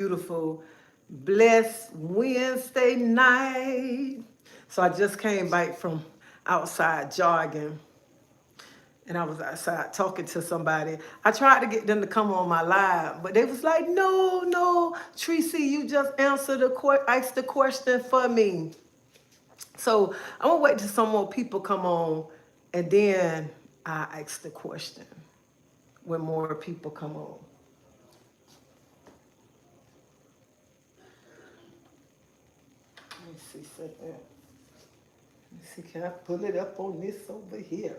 Beautiful, blessed Wednesday night. So I just came back from outside jogging and I was outside talking to somebody. I tried to get them to come on my live, but they was like, no, no, Tracy, you just asked the question for me. So I'm gonna wait till some more people come on and then I ask the question when more people come on. Let me see something. Let me see, can I pull it up on this over here?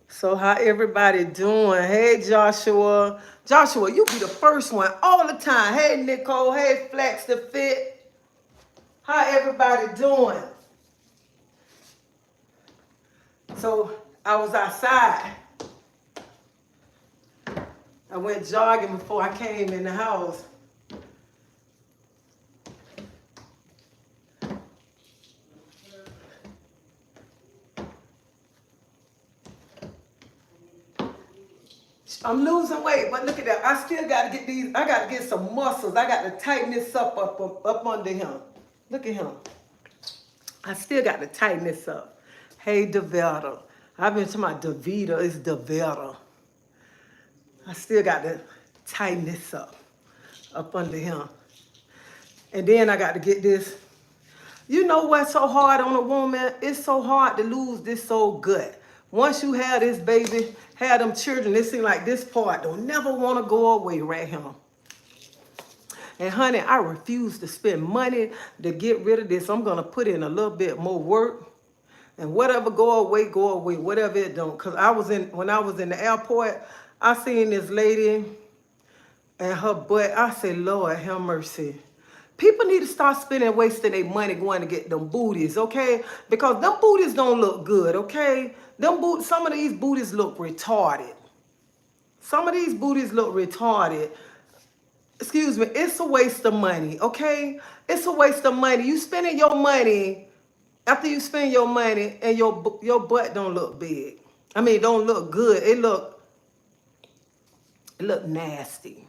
So how everybody doing? Hey Joshua. Joshua, you be the first one all the time. Hey Nicole. Hey Flex the Fit. How everybody doing? So I was outside. I went jogging before I came in the house. I'm losing weight, but look at that. I still got to get these. I got to get some muscles. I got to tighten this up under him. Look at him. I still got to tighten this up. Hey, Devetta. I've been to my Davita. It's Devetta. I still got to tighten this up under him. And then I got to get this. You know what's so hard on a woman? It's so hard to lose this old gut. Once you have this baby, have them children, it seems like this part don't never want to go away right here. And honey, I refuse to spend money to get rid of this. I'm going to put in a little bit more work. And whatever go away, whatever it don't. Because when I was in the airport, I seen this lady and her butt. I said, Lord, have mercy. People need to start wasting their money going to get them booties, okay? Because them booties don't look good, okay? Some of these booties look retarded. Some of these booties look retarded. Excuse me, it's a waste of money, okay? It's a waste of money. You spending your money, after you spend your money and your butt don't look big. I mean, don't look good. It look nasty.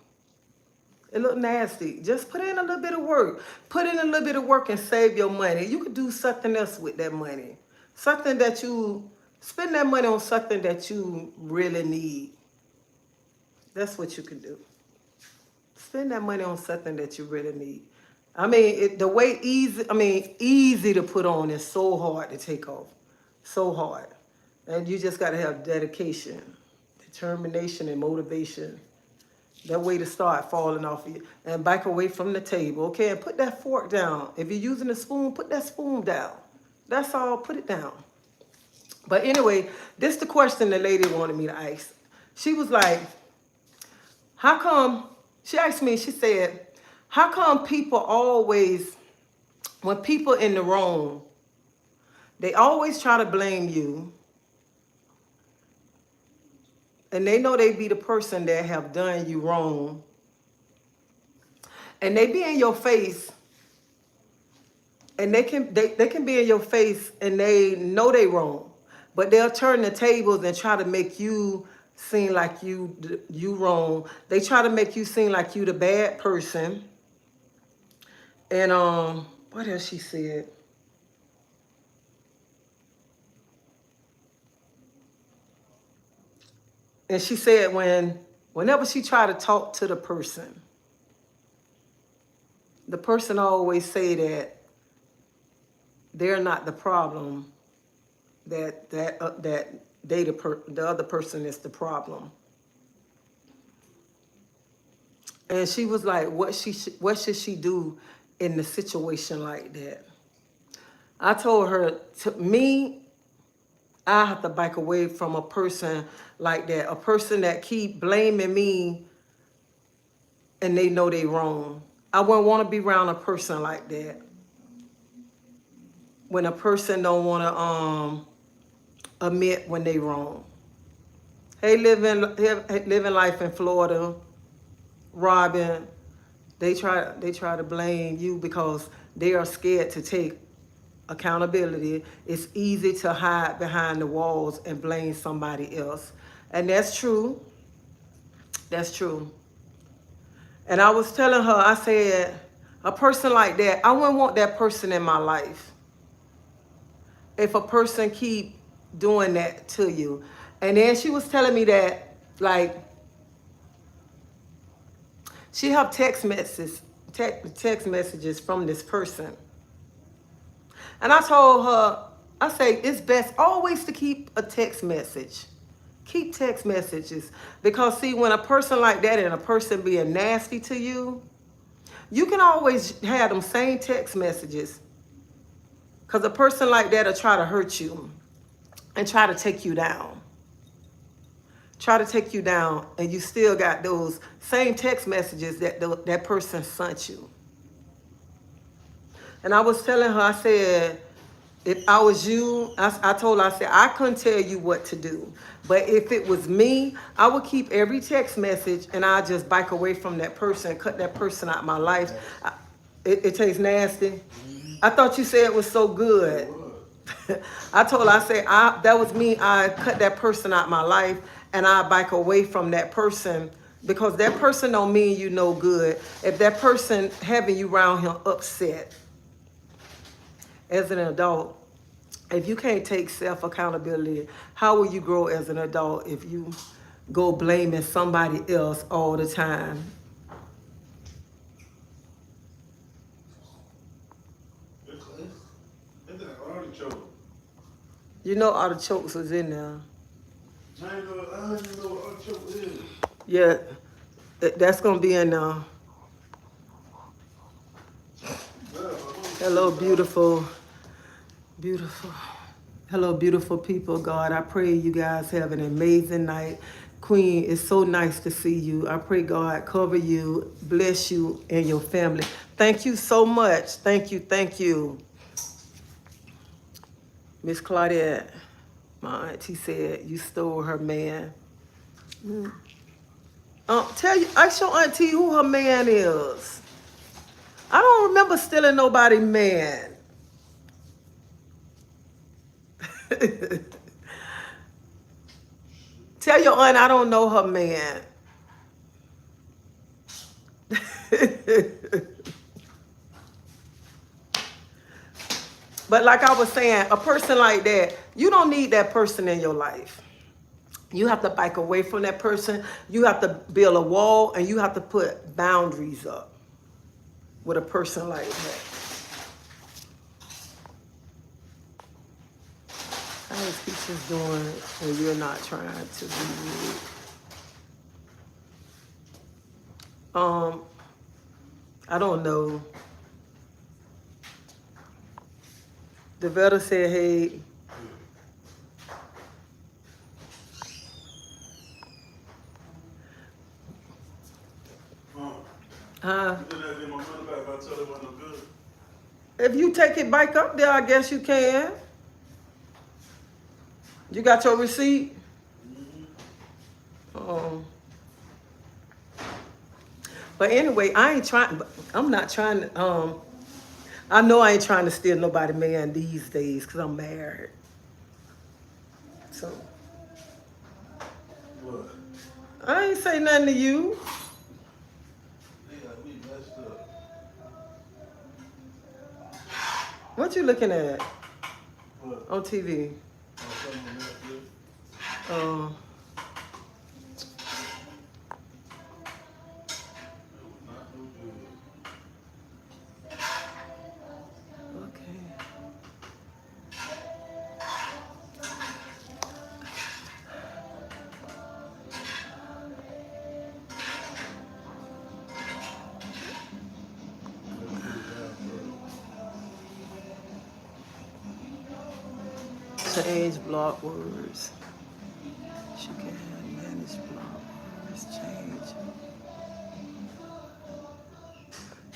It look nasty. Just put in a little bit of work. Put in a little bit of work and save your money. You could do something else with that money. Something that you, spend that money on something that you really need. That's what you can do. Spend that money on something that you really need. I mean, easy to put on is so hard to take off. So hard. And you just got to have dedication, determination, and motivation. That way to start falling off of you. And back away from the table, okay? And put that fork down. If you're using a spoon, put that spoon down. That's all, put it down. But anyway, this is the question the lady wanted me to ask. She was like, how come, she asked me, she said, how come people always, when people in the wrong, they always try to blame you, and they know they be the person that have done you wrong, and they be in your face, and they can be in your face, and they know they wrong, but they'll turn the tables and try to make you seem like you wrong. They try to make you seem like you the bad person. And what else she said? And she said whenever she tried to talk to the person always say that they're not the problem, that the other person is the problem. And she was like, what should she do in the situation like that? I told her, to me, I have to back away from a person like that. A person that keep blaming me and they know they wrong. I wouldn't want to be around a person like that. When a person don't want to admit when they wrong. Hey, living life in Florida, Robin. They try to blame you because they are scared to take accountability. It's easy to hide behind the walls and blame somebody else. And that's true. That's true. And I was telling her, I said, a person like that, I wouldn't want that person in my life. If a person keep doing that to you. And then she was telling me that, like, she have text messages from this person. And I told her, I say, it's best always to keep a text message. Keep text messages. Because see, when a person like that and a person being nasty to you, you can always have them same text messages. Because a person like that will try to hurt you and try to take you down. Try to take you down, and you still got those same text messages that that person sent you. And I was telling her, I said, if I was you, I told her, I said, I couldn't tell you what to do. But if it was me, I would keep every text message and I just bike away from that person, cut that person out of my life. It tastes nasty. I thought you said it was so good. I told her, I said, that was me. I cut that person out of my life and I bike away from that person because that person don't mean you no good. If that person having you around him upset, as an adult, if you can't take self-accountability, how will you grow as an adult if you go blaming somebody else all the time? You know artichokes was in there. I didn't know what artichoke is. Yeah, that's going to be in there. Hello, beautiful. Beautiful. Hello, beautiful people, God. I pray you guys have an amazing night. Queen, it's so nice to see you. I pray God cover you, bless you and your family. Thank you so much. Thank you. Thank you. Miss Claudette, my auntie said you stole her man. Ask your auntie who her man is. I don't remember stealing nobody's man. Tell your aunt I don't know her man. But like I was saying, a person like that, you don't need that person in your life. You have to back away from that person. You have to build a wall and you have to put boundaries up with a person like that. How is Peaches doing when you're not trying to be rude? I don't know. The veteran said, hey. If you take it back up there, I guess you can. You got your receipt? But anyway, I'm not trying to, I know I ain't trying to steal nobody man these days because I'm married. So. What? I ain't say nothing to you. What you looking at? What? On TV. Oh. Change block words. She can manage block words. Change.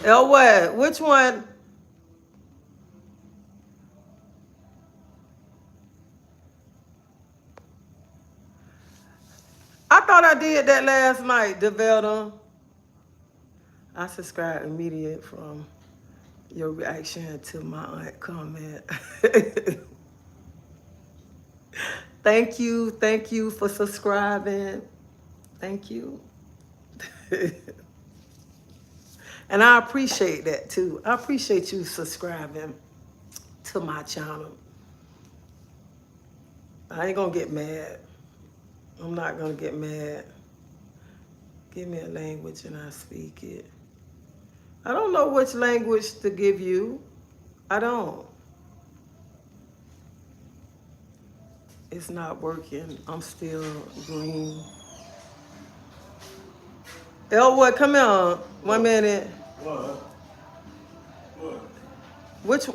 What? Which one? thought I did that last night, Develta. I subscribed immediate from your reaction to my aunt comment. Thank you for subscribing. Thank you. And I appreciate that too. I appreciate you subscribing to my channel. I ain't gonna get mad. I'm not gonna get mad. Give me a language and I speak it. I don't know which language to give you. I don't. It's not working. I'm still green. Elwood, come here. 1 minute. What? Which,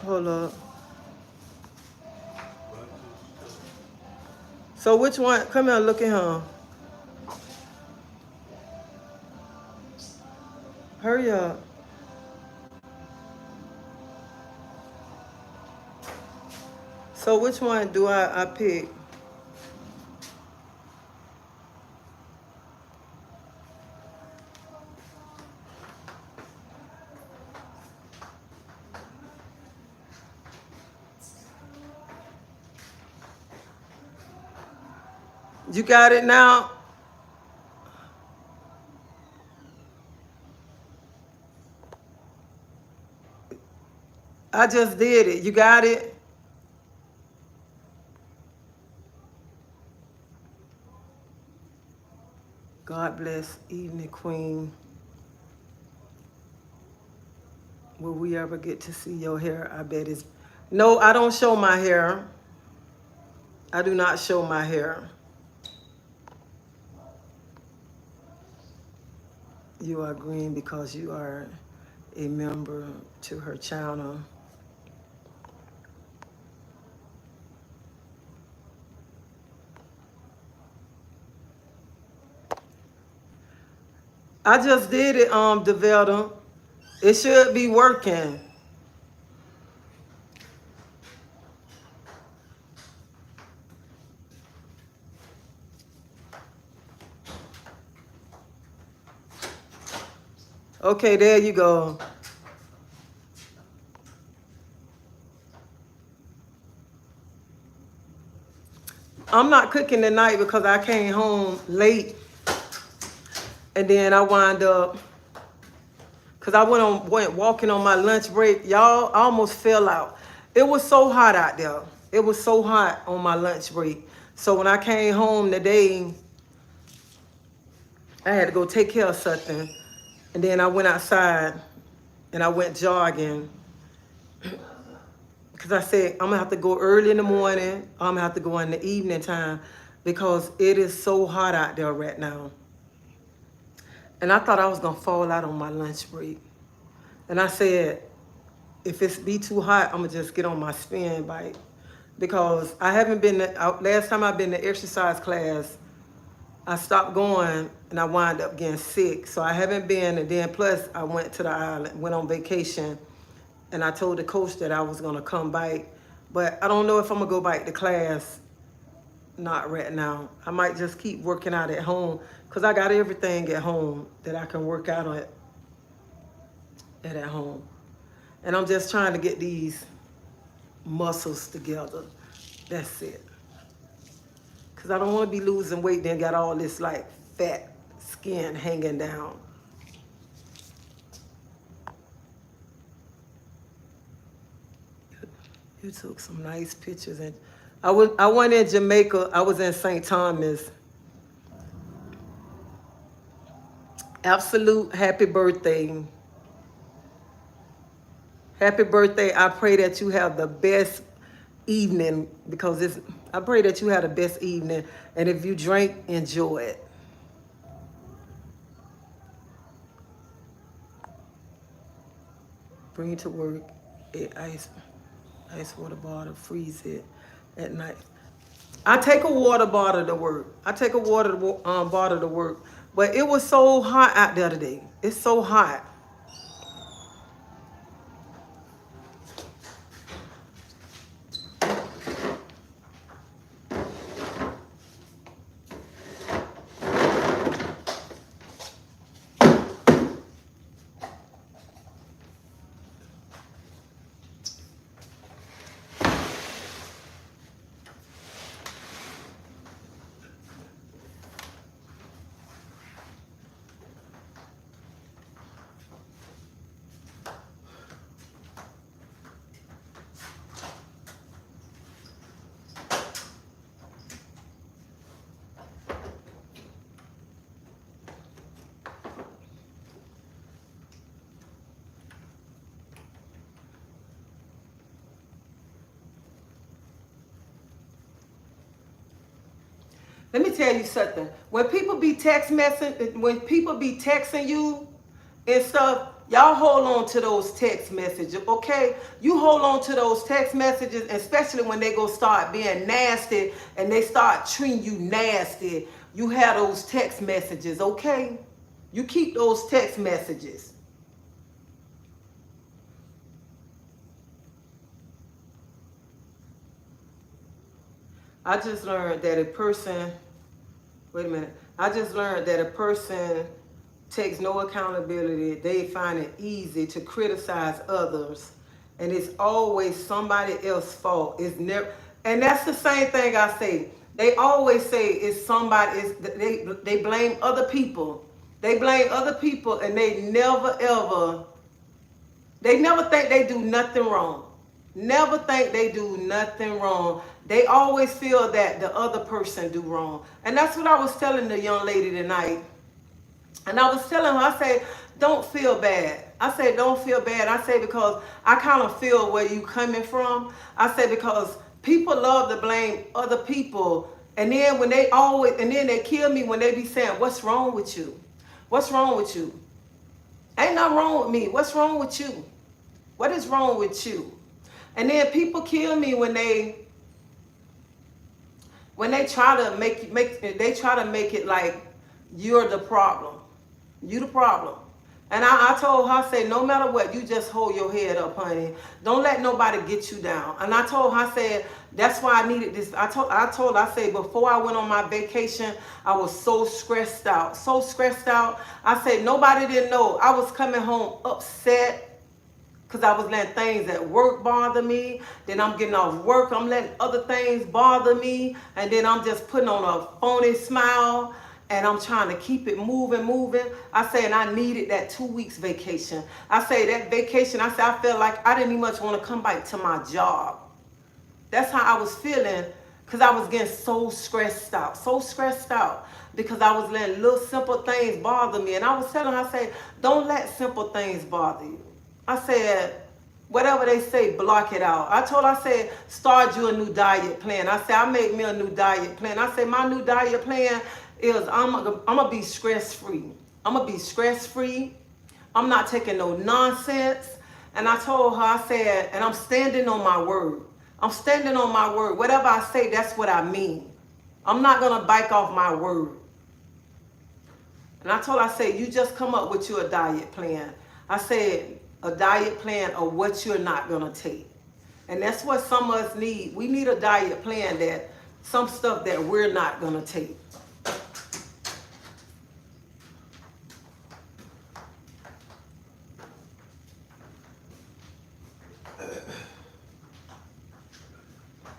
hold up. So which one, come here, look at him. Hurry up. So which one do I pick? You got it now? I just did it. You got it? God bless evening, Queen. Will we ever get to see your hair? I bet it's... No, I don't show my hair. I do not show my hair. You are green because you are a member to her channel. I just did it, Develta. It should be working. Okay, there you go. I'm not cooking tonight because I came home late. And then I wound up, because I went walking on my lunch break. Y'all, I almost fell out. It was so hot out there. It was so hot on my lunch break. So when I came home today, I had to go take care of something. And then I went outside and I went jogging. Because I said, I'm going to have to go early in the morning. I'm going to have to go in the evening time because it is so hot out there right now. And I thought I was going to fall out on my lunch break. And I said, if it's be too hot, I'm going to just get on my spin bike. Because I haven't been, last time I've been to exercise class, I stopped going and I wound up getting sick. So I haven't been, and then plus I went to the island, went on vacation. And I told the coach that I was going to come back. But I don't know if I'm going to go back to class. Not right now. I might just keep working out at home because I got everything at home that I can work out at home. And I'm just trying to get these muscles together. That's it. Because I don't want to be losing weight then got all this like fat skin hanging down. You took some nice pictures. And I went in Jamaica. I was in St. Thomas. Absolute happy birthday. Happy birthday. I pray that you have the best evening because I pray that you have the best evening. And if you drink, enjoy it. Bring it to work. Ice water bottle, freeze it at night. I take a water bottle to work. Bottle to work. But it was so hot out there today. It's so hot. Let me tell you something. When people be texting you and stuff, y'all hold on to those text messages, okay? You hold on to those text messages, especially when they go start being nasty and they start treating you nasty. You have those text messages, okay? You keep those text messages. I just learned that a person, wait a minute. I just learned that a person takes no accountability. They find it easy to criticize others, and it's always somebody else's fault. It's never, and that's the same thing I say. They always say it's somebody. They blame other people. They blame other people, and they never ever. They never think they do nothing wrong. Never think they do nothing wrong. They always feel that the other person do wrong. And that's what I was telling the young lady tonight. And I was telling her, I said, don't feel bad. I said, don't feel bad. I said, because I kind of feel where you coming from. I said, because people love to blame other people. And then when they always, and then they kill me when they be saying, what's wrong with you? What's wrong with you? Ain't nothing wrong with me. What's wrong with you? What is wrong with you? And then people kill me when they try to make it like you're the problem. You the problem. And I told her, I said, no matter what, you just hold your head up, honey. Don't let nobody get you down. And I told her, I said, that's why I needed this. I told her, I said, before I went on my vacation, I was so stressed out. So stressed out. I said, nobody didn't know. I was coming home upset because I was letting things at work bother me. Then I'm getting off work. I'm letting other things bother me. And then I'm just putting on a phony smile. And I'm trying to keep it moving. I say, and I needed that 2 weeks vacation. I say that vacation, I say, I felt like I didn't even much want to come back to my job. That's how I was feeling, because I was getting so stressed out because I was letting little simple things bother me. And I was telling her, I say, don't let simple things bother you. I said, whatever they say, block it out. I told her, I said, start you a new diet plan. I said, I made me a new diet plan. I said, my new diet plan is I'm gonna be stress-free. I'm gonna be stress-free. I'm not taking no nonsense. And I told her, I said, and I'm standing on my word. I'm standing on my word. Whatever I say, that's what I mean. I'm not gonna bike off my word. And I told her, I said, you just come up with your diet plan. I said, a diet plan of what you're not gonna take. And that's what some of us need. We need a diet plan that some stuff that we're not gonna take.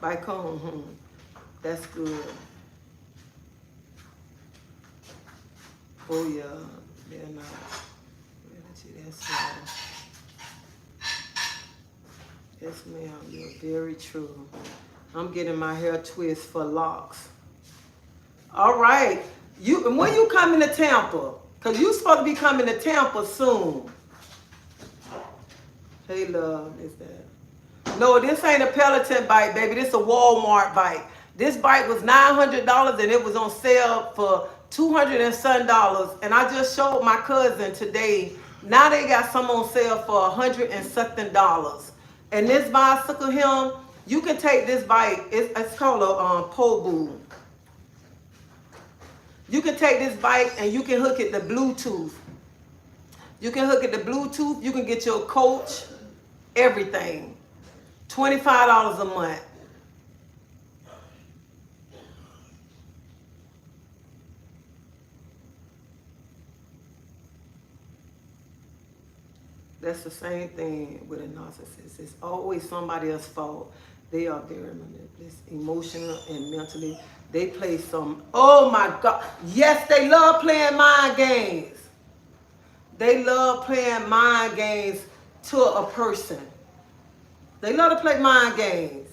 Bike home, that's good. Oh yeah, they're not. That's yes, ma'am. You're very true. I'm getting my hair twist for locks. All right, when you coming to Tampa? Cause you supposed to be coming to Tampa soon. Hey, love, is that? No, this ain't a Peloton bike, baby. This a Walmart bike. This bike was $900 and it was on sale for $200 and some. And I just showed my cousin today. Now they got some on sale for $100 and something. And this bicycle here, you can take this bike. It's called a pole boom. You can take this bike and you can hook it to Bluetooth. You can hook it to Bluetooth. You can get your coach, everything. $25 a month. That's the same thing with a narcissist. It's always somebody else's fault. They are very manipulative, emotional and mentally. They play some, oh my God. Yes, they love playing mind games. They love playing mind games to a person. They love to play mind games.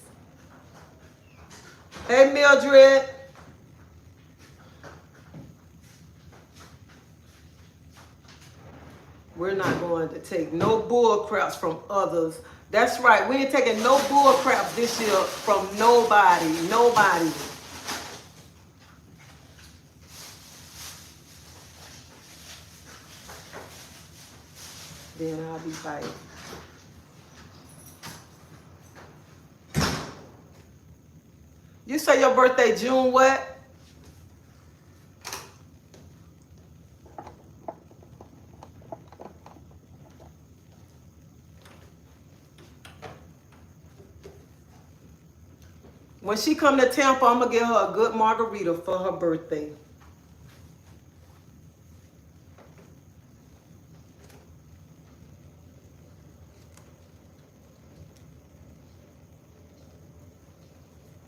Hey, Mildred. We're not going to take no bull craps from others. That's right. We ain't taking no bull craps this year from nobody. Nobody. Then I'll be fighting. You say your birthday June what? When she come to Tampa, I'm going to get her a good margarita for her birthday.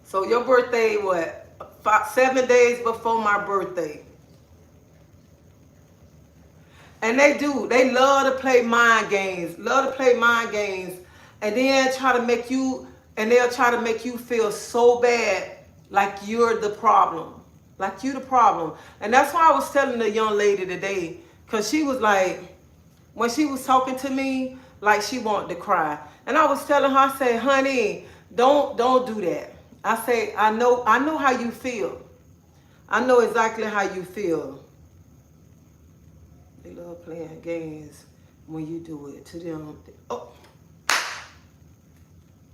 So your birthday, what? 7 days before my birthday. And they do. They love to play mind games. Love to play mind games. And then try to make you, and they'll try to make you feel so bad like you're the problem. Like you the problem. And that's why I was telling the young lady today. Because she was like, when she was talking to me, like she wanted to cry. And I was telling her, I said, honey, don't do that. I say, I know how you feel. I know exactly how you feel. They love playing games when you do it to them. Oh,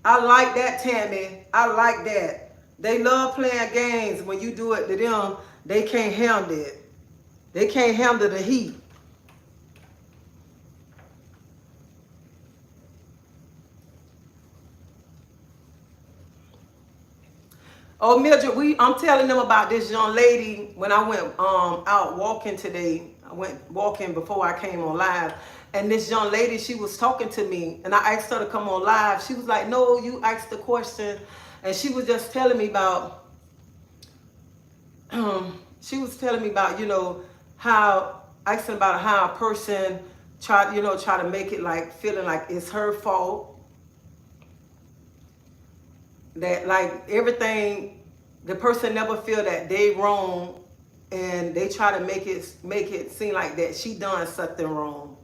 I like that, Tammy. I like that. They love playing games when you do it to them. They can't handle it. They can't handle the heat. Oh, Mildred, I'm telling them about this young lady when I went out walking today. I went walking before I came on live. And this young lady, she was talking to me. And I asked her to come on live. She was like, no, you asked the question. And she was just telling me about, you know, how, asking about how a person try to make it like, feeling like it's her fault. That like everything, the person never feel that they wrong, and they try to make it seem like that she done something wrong.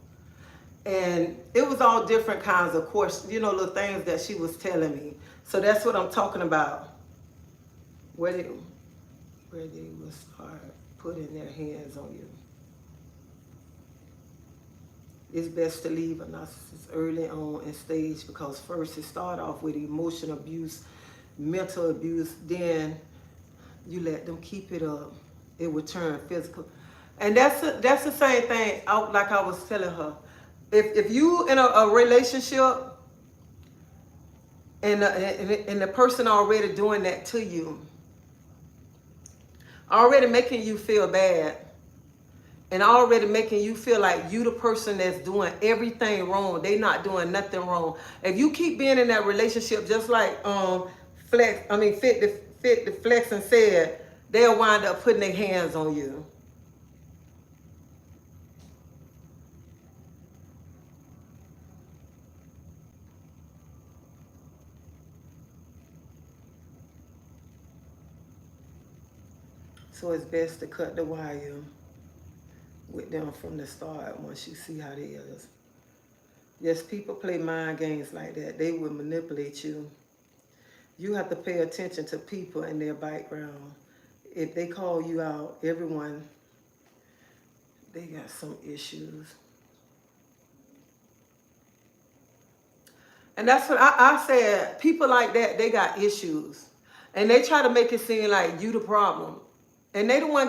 And it was all different kinds of course, you know, little things that she was telling me. So that's what I'm talking about. Where they will start putting their hands on you. It's best to leave a narcissist early on in stage, because first it start off with emotional abuse, mental abuse, then you let them keep it up, it will turn physical. And that's the same thing, like I was telling her. If you in a relationship and the person already doing that to you, already making you feel bad, and already making you feel like you the person that's doing everything wrong, they not doing nothing wrong. If you keep being in that relationship, just like Fit the Flex and said, they'll wind up putting their hands on you. So it's best to cut the wire with them from the start once you see how they is. Yes, people play mind games like that. They will manipulate you. You have to pay attention to people and their background. If they call you out, everyone, they got some issues. And that's what I said. People like that, they got issues. And they try to make it seem like you the problem. And they the one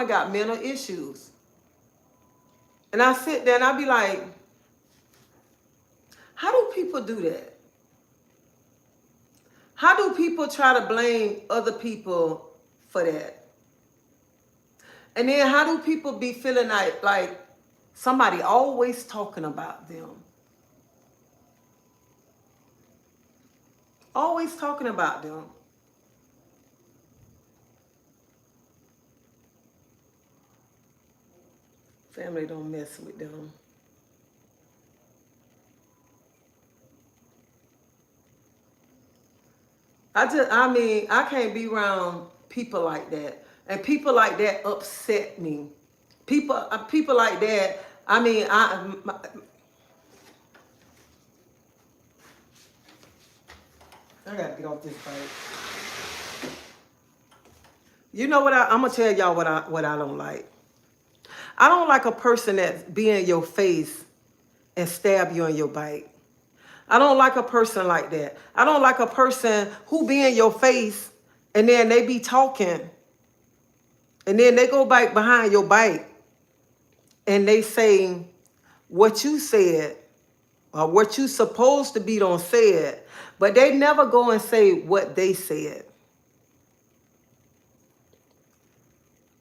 got mental issues. And I sit there and I be like, how do people do that? How do people try to blame other people for that? And then how do people be feeling like somebody always talking about them? Always talking about them. Family don't mess with them. I can't be around people like that. And people like that upset me. People like that, I gotta get off this bike. You know what? I'm gonna tell y'all what I don't like. I don't like a person that's be in your face and stab you in your bite. I don't like a person like that. I don't like a person who be in your face and then they be talking and then they go back behind your back and they say what you said or what you supposed to be don't say it, but they never go and say what they said.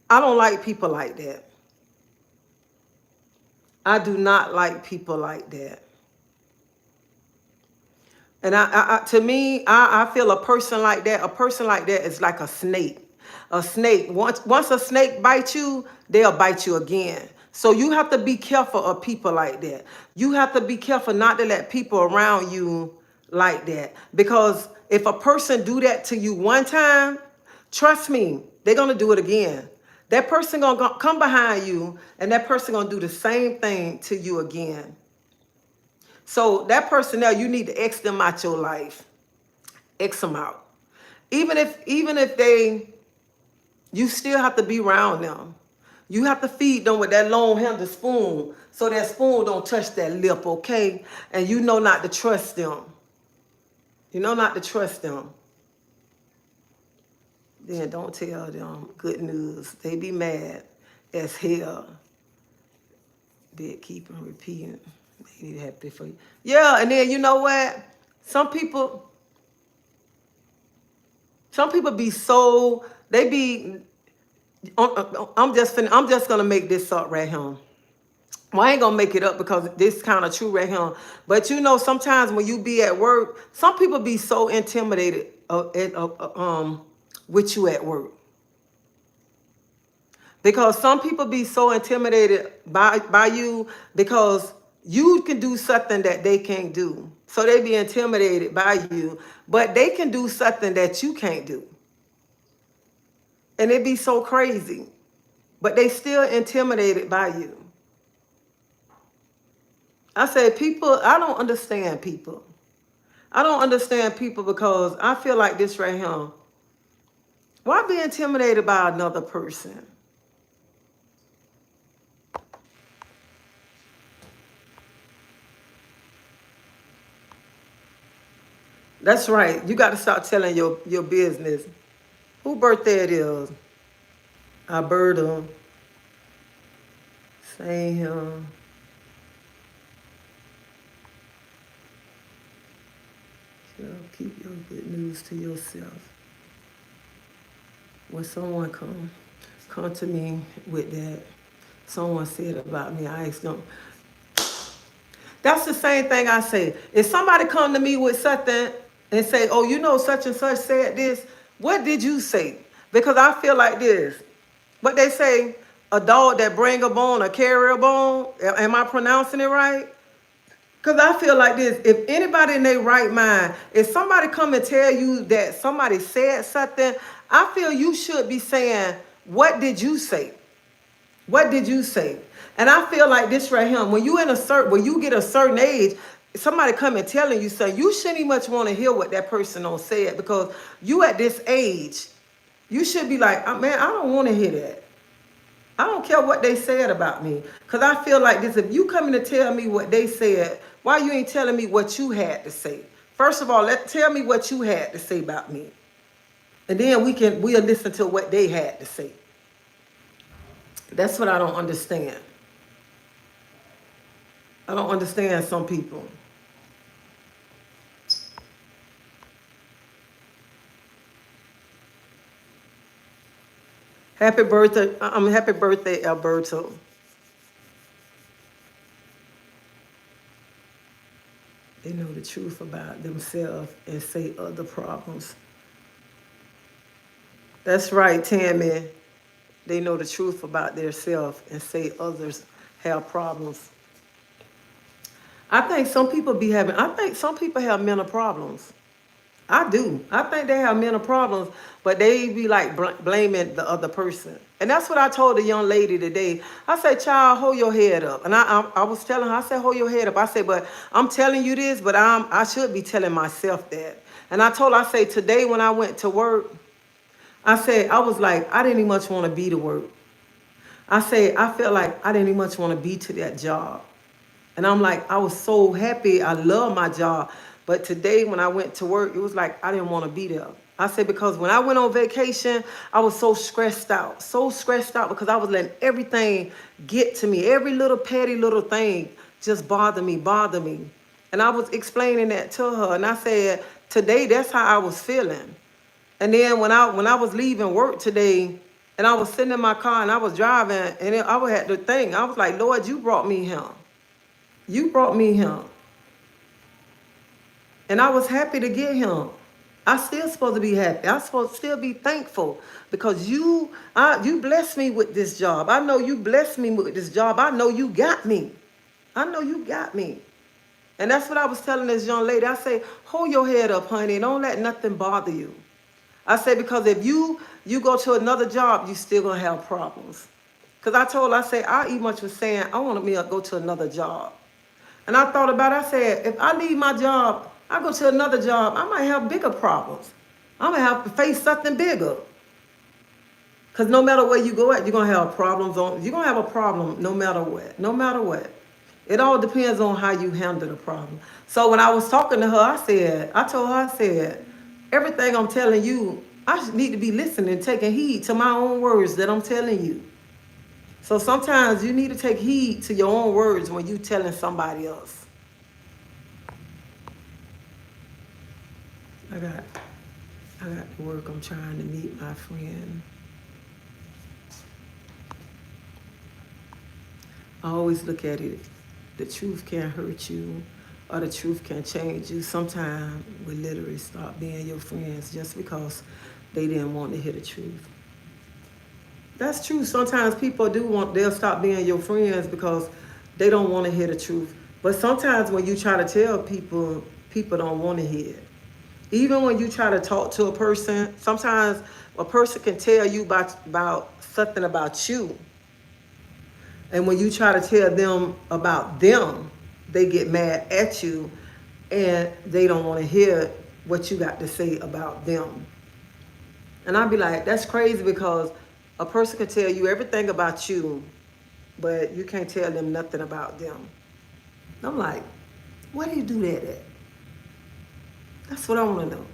I don't like people like that. I do not like people like that. And to me, I feel a person like that is like a snake. A snake, once a snake bites you, they'll bite you again. So you have to be careful of people like that. You have to be careful not to let people around you like that. Because if a person do that to you one time, trust me, they're going to do it again. That person going to come behind you and that person going to do the same thing to you again. So that person there, you need to X them out your life. X them out. Even if they, you still have to be around them. You have to feed them with that long handled spoon so that spoon don't touch that lip, okay? And you know not to trust them. You know not to trust them. Then don't tell them good news. They be mad as hell. Bid keep and repeating. They be happy for you. Yeah, and then you know what? Some people be so, they be, I'm just gonna make this up right here. Well, I ain't gonna make it up because this kind of true right here. But you know, sometimes when you be at work, some people be so intimidated with you at work. Because some people be so intimidated by you because you can do something that they can't do. So they be intimidated by you, but they can do something that you can't do. And it be so crazy, but they still intimidated by you. I say people, I don't understand people. I don't understand people because I feel like this right here. Why be intimidated by another person? That's right. You got to start telling your business. Who birthday it is? Alberta. Same here. Keep your good news to yourself. When someone come to me with that, someone said about me, I ask them. That's the same thing I say. If somebody come to me with something and say, oh, you know such and such said this, what did you say? Because I feel like this. But they say, a dog that bring a bone, a carry a bone. Am I pronouncing it right? Because I feel like this. If anybody in their right mind, if somebody come and tell you that somebody said something, I feel you should be saying, what did you say? What did you say? And I feel like this right here, when you get a certain age, somebody come and telling you something, you shouldn't even much want to hear what that person don't say it because you at this age, you should be like, oh, man, I don't want to hear that. I don't care what they said about me. Because I feel like this, if you coming to tell me what they said, why you ain't telling me what you had to say? First of all, tell me what you had to say about me. And then we'll listen to what they had to say. That's what I don't understand. I don't understand some people. Happy birthday, Alberto. They know the truth about themselves and say other problems. That's right, Tammy. They know the truth about themselves and say others have problems. I think some people have mental problems. I do. I think they have mental problems, but they be like blaming the other person. And that's what I told the young lady today. I said, child, hold your head up. And I was telling her, I said, hold your head up. I said, but I'm telling you this, but I should be telling myself that. And I told her, I said, today when I went to work, I said, I was like, I didn't even much want to be to work. I said, I felt like I didn't even much want to be to that job. And I'm like, I was so happy. I love my job. But today when I went to work, it was like I didn't want to be there. I said, because when I went on vacation, I was so stressed out because I was letting everything get to me. Every little petty little thing just bother me. And I was explaining that to her. And I said, today, that's how I was feeling. And then when I was leaving work today, and I was sitting in my car and I was driving, and then I had to think, I was like, Lord, you brought me here. You brought me here. And I was happy to get him. I still supposed to be happy. I supposed to still be thankful because you blessed me with this job. I know you blessed me with this job. I know you got me. I know you got me. And that's what I was telling this young lady. I say, hold your head up, honey. Don't let nothing bother you. I say, because if you go to another job, you still gonna have problems. Because I told her, I said, I even much was saying, I want me to go to another job. And I thought about it, I said, if I leave my job, I go to another job, I might have bigger problems. I'm gonna have to face something bigger. Because no matter where you go at, you're gonna have problems you're gonna have a problem no matter what. No matter what. It all depends on how you handle the problem. So when I was talking to her, I told her, I said, everything I'm telling you, I need to be listening, taking heed to my own words that I'm telling you. So sometimes you need to take heed to your own words when you're telling somebody else. I got to work. I'm trying to meet my friend. I always look at it. The truth can't hurt you, or the truth can change you. Sometimes we literally stop being your friends just because they didn't want to hear the truth. That's true. Sometimes people they'll stop being your friends because they don't want to hear the truth. But sometimes when you try to tell people, people don't want to hear it. Even when you try to talk to a person, sometimes a person can tell you about something about you. And when you try to tell them about them, they get mad at you and they don't want to hear what you got to say about them. And I'd be like, that's crazy, because a person can tell you everything about you, but you can't tell them nothing about them. I'm like, where do you do that at? That's what I want to know.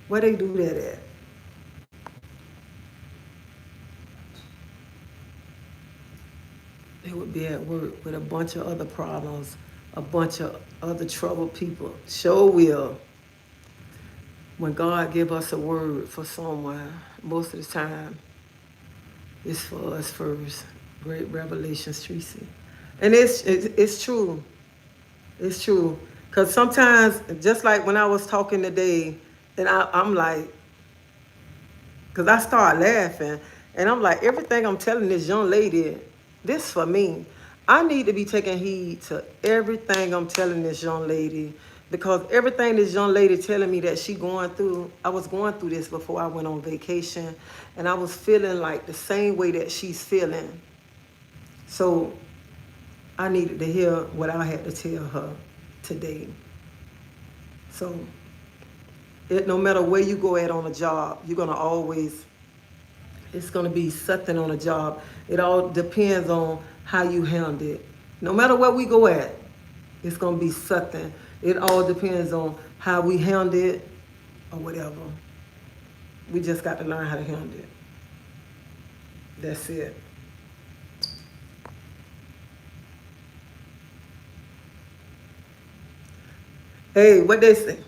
Where they do that at? They would be at work with a bunch of other problems, a bunch of other troubled people. Sure will. When God give us a word for someone, most of the time, it's for us first. Great revelations, Tracy. And it's true. It's true. Because sometimes, just like when I was talking today, and I'm like, because I start laughing, and I'm like, everything I'm telling this young lady, this for me. I need to be taking heed to everything I'm telling this young lady, because everything this young lady telling me that she going through, I was going through this before I went on vacation, and I was feeling like the same way that she's feeling. So I needed to hear what I had to tell her today. So no matter where you go at on a job, you're going to always, it's going to be something on a job. It all depends on how you handle it. No matter where we go at, it's going to be something. It all depends on how we handle it or whatever. We just got to learn how to handle it. That's it. Hey, what they say?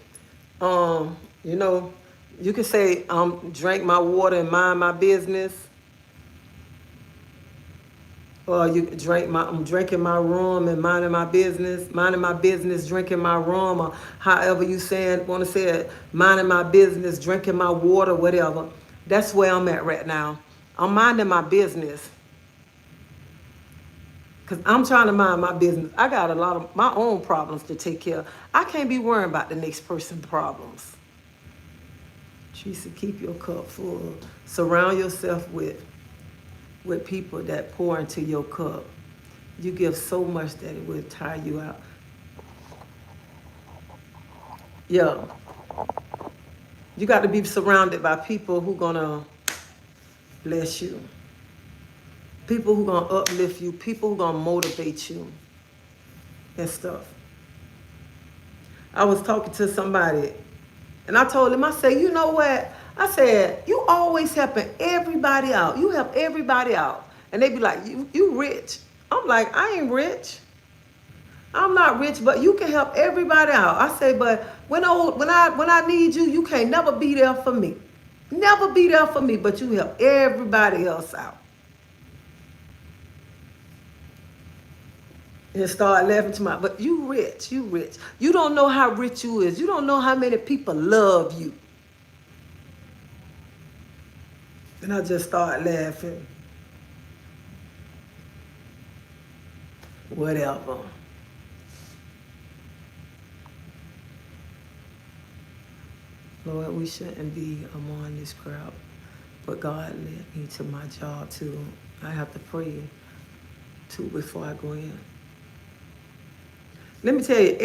You know, you can say, drink my water and mind my business. Or you could I'm drinking my rum and minding my business, drinking my rum, or however you want to say it, minding my business, drinking my water, whatever. That's where I'm at right now. I'm minding my business. Because I'm trying to mind my business. I got a lot of my own problems to take care of. I can't be worrying about the next person's problems. Teresa, keep your cup full. Surround yourself with people that pour into your cup. You give so much that it will tire you out. Yeah. You got to be surrounded by people who gonna bless you. People who gonna uplift you, people who gonna motivate you and stuff. I was talking to somebody and I told him, I said, you know what? I said, you always helping everybody out. You help everybody out. And they be like, you rich. I'm like, I ain't rich. I'm not rich, but you can help everybody out. I say, but when I need you, you can't never be there for me. Never be there for me, but you help everybody else out. And start laughing to my, but you rich, you rich. You don't know how rich you is. You don't know how many people love you. And I just started laughing. Whatever. Lord, we shouldn't be among this crowd. But God led me to my job too. I have to pray too before I go in. Let me tell you,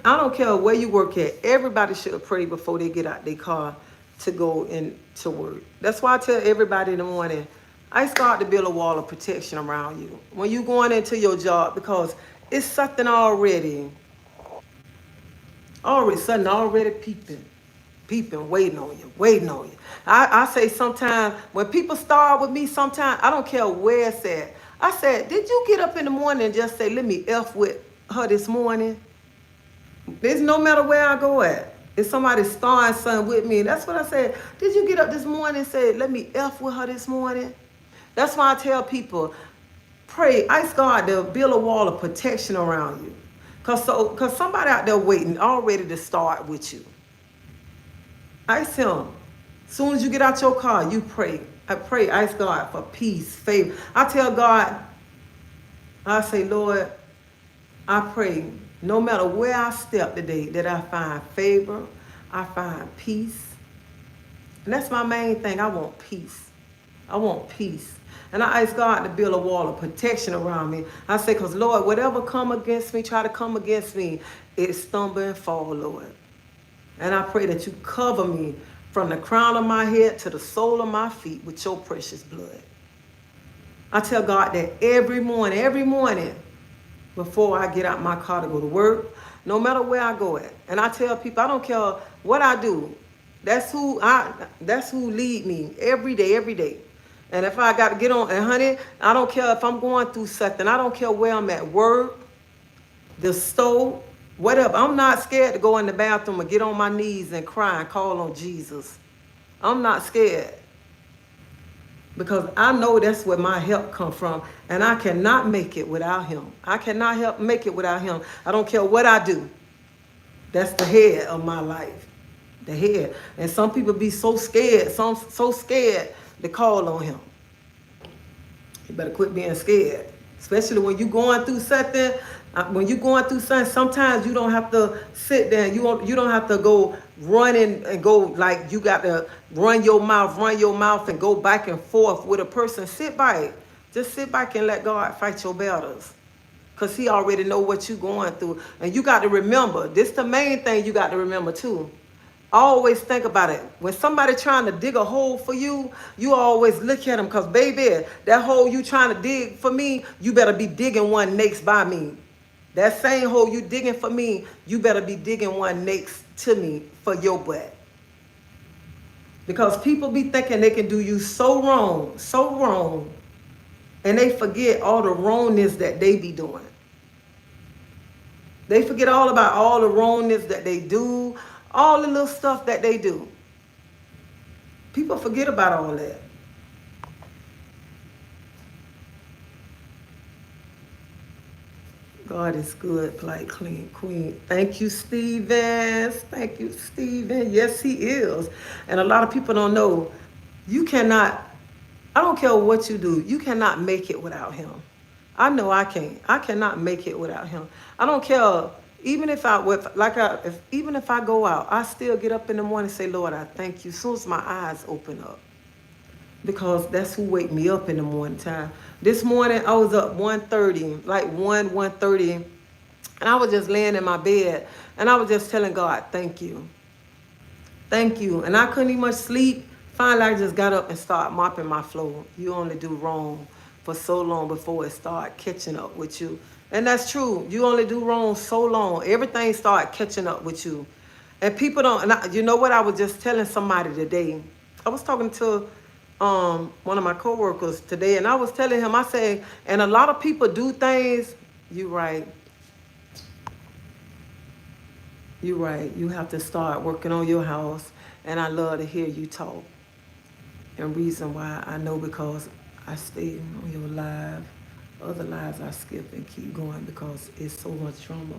I don't care where you work at, everybody should pray before they get out their car to go into work. That's why I tell everybody in the morning, I start to build a wall of protection around you when you going into your job, because it's something already peeping, waiting on you. I say sometimes, when people start with me, sometimes, I don't care where it's at. I said, did you get up in the morning and just say, let me F with her this morning? It's no matter where I go at. If somebody starting something with me, that's what I said. Did you get up this morning and say, let me F with her this morning? That's why I tell people, pray, ask God to build a wall of protection around you. Because somebody out there waiting, all ready to start with you. Ask him. As soon as you get out your car, you pray. I pray, ask God for peace, favor. I tell God, I say, Lord, I pray, no matter where I step today, that I find favor, I find peace. And that's my main thing. I want peace. I want peace. And I ask God to build a wall of protection around me. I say, because Lord, whatever come against me, try to come against me, it stumble and fall, Lord. And I pray that you cover me from the crown of my head to the sole of my feet with your precious blood. I tell God that every morning, before I get out my car to go to work, no matter where I go at. And I tell people, I don't care what I do. That's who lead me every day. And if I got to get on, and honey, I don't care if I'm going through something. I don't care where I'm at work, the store, whatever. I'm not scared to go in the bathroom and get on my knees and cry and call on Jesus. I'm not scared. Because I know that's where my help comes from. And I cannot make it without him. I cannot make it without him. I don't care what I do. That's the head of my life. The head. And some people be so scared, so scared to call on him. You better quit being scared. Especially when you're going through something. Sometimes you don't have to sit there. You don't have to go running and go like you got to run your mouth and go back and forth with a person. Sit back. Just sit back and let God fight your battles. Because he already know what you're going through. And you got to remember, this the main thing you got to remember too. Always think about it. When somebody trying to dig a hole for you, you always look at them. Because baby, that hole you trying to dig for me, you better be digging one next by me. That same hole you digging for me, you better be digging one next to me for your butt. Because people be thinking they can do you so wrong, and they forget all the wrongness that they be doing. They forget all about all the wrongness that they do, all the little stuff that they do. People forget about all that. God is good, like clean queen. Thank you, Stevens. Thank you, Steven. Yes, he is. And a lot of people don't know, you cannot, I don't care what you do, you cannot make it without him. I know I can't. I cannot make it without him. I don't care. Even if I go out, I still get up in the morning and say, Lord, I thank you. As soon as my eyes open up. Because that's who wake me up in the morning time. This morning, I was up 1:30, like 1:30, and I was just laying in my bed, and I was just telling God, thank you. Thank you. And I couldn't even much sleep. Finally, I just got up and started mopping my floor. You only do wrong for so long before it start catching up with you. And that's true. You only do wrong so long. Everything start catching up with you. And people don't, you know what, I was just telling somebody today. I was talking to one of my coworkers today, and I was telling him, I say, and a lot of people do things, you right. You're right. You have to start working on your house. And I love to hear you talk. And reason why I know because I stay on your live. Other lives I skip and keep going because it's so much drama.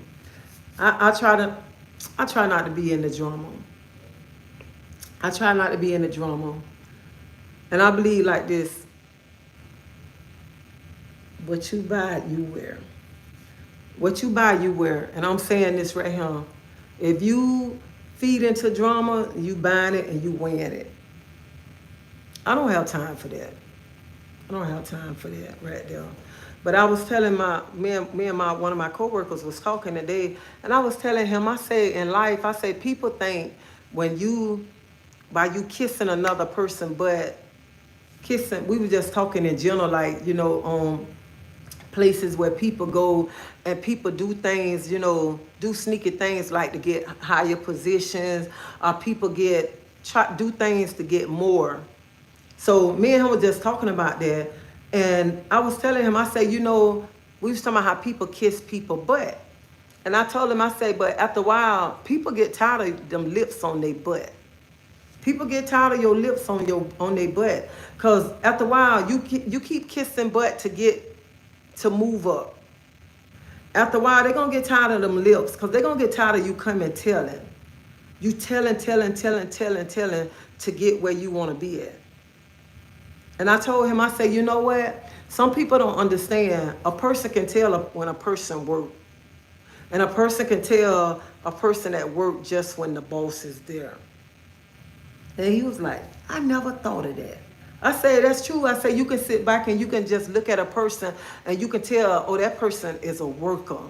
I try not to be in the drama. I try not to be in the drama. And I believe like this. What you buy, you wear. What you buy, you wear. And I'm saying this right here. If you feed into drama, you buying it and you wearing it. I don't have time for that. I don't have time for that right there. But I was telling me and one of my coworkers was talking today, and I was telling him, I say in life, I say people think by you kissing another person, but kissing, we were just talking in general, like, places where people go and people do things, do sneaky things like to get higher positions, or people do things to get more. So me and him were just talking about that. And I was telling him, I say, we was talking about how people kiss people butt. And I told him, I say, but after a while, people get tired of them lips on their butt. People get tired of your lips on their butt. Because after a while, you keep kissing butt to move up. After a while, they're going to get tired of them lips because they're going to get tired of you coming telling. You telling to get where you want to be at. And I told him, I say, you know what? Some people don't understand. A person can tell when a person works. And a person can tell a person at work just when the boss is there. And he was like, I never thought of that. I say, that's true. I say, you can sit back and you can just look at a person and you can tell, oh, that person is a worker.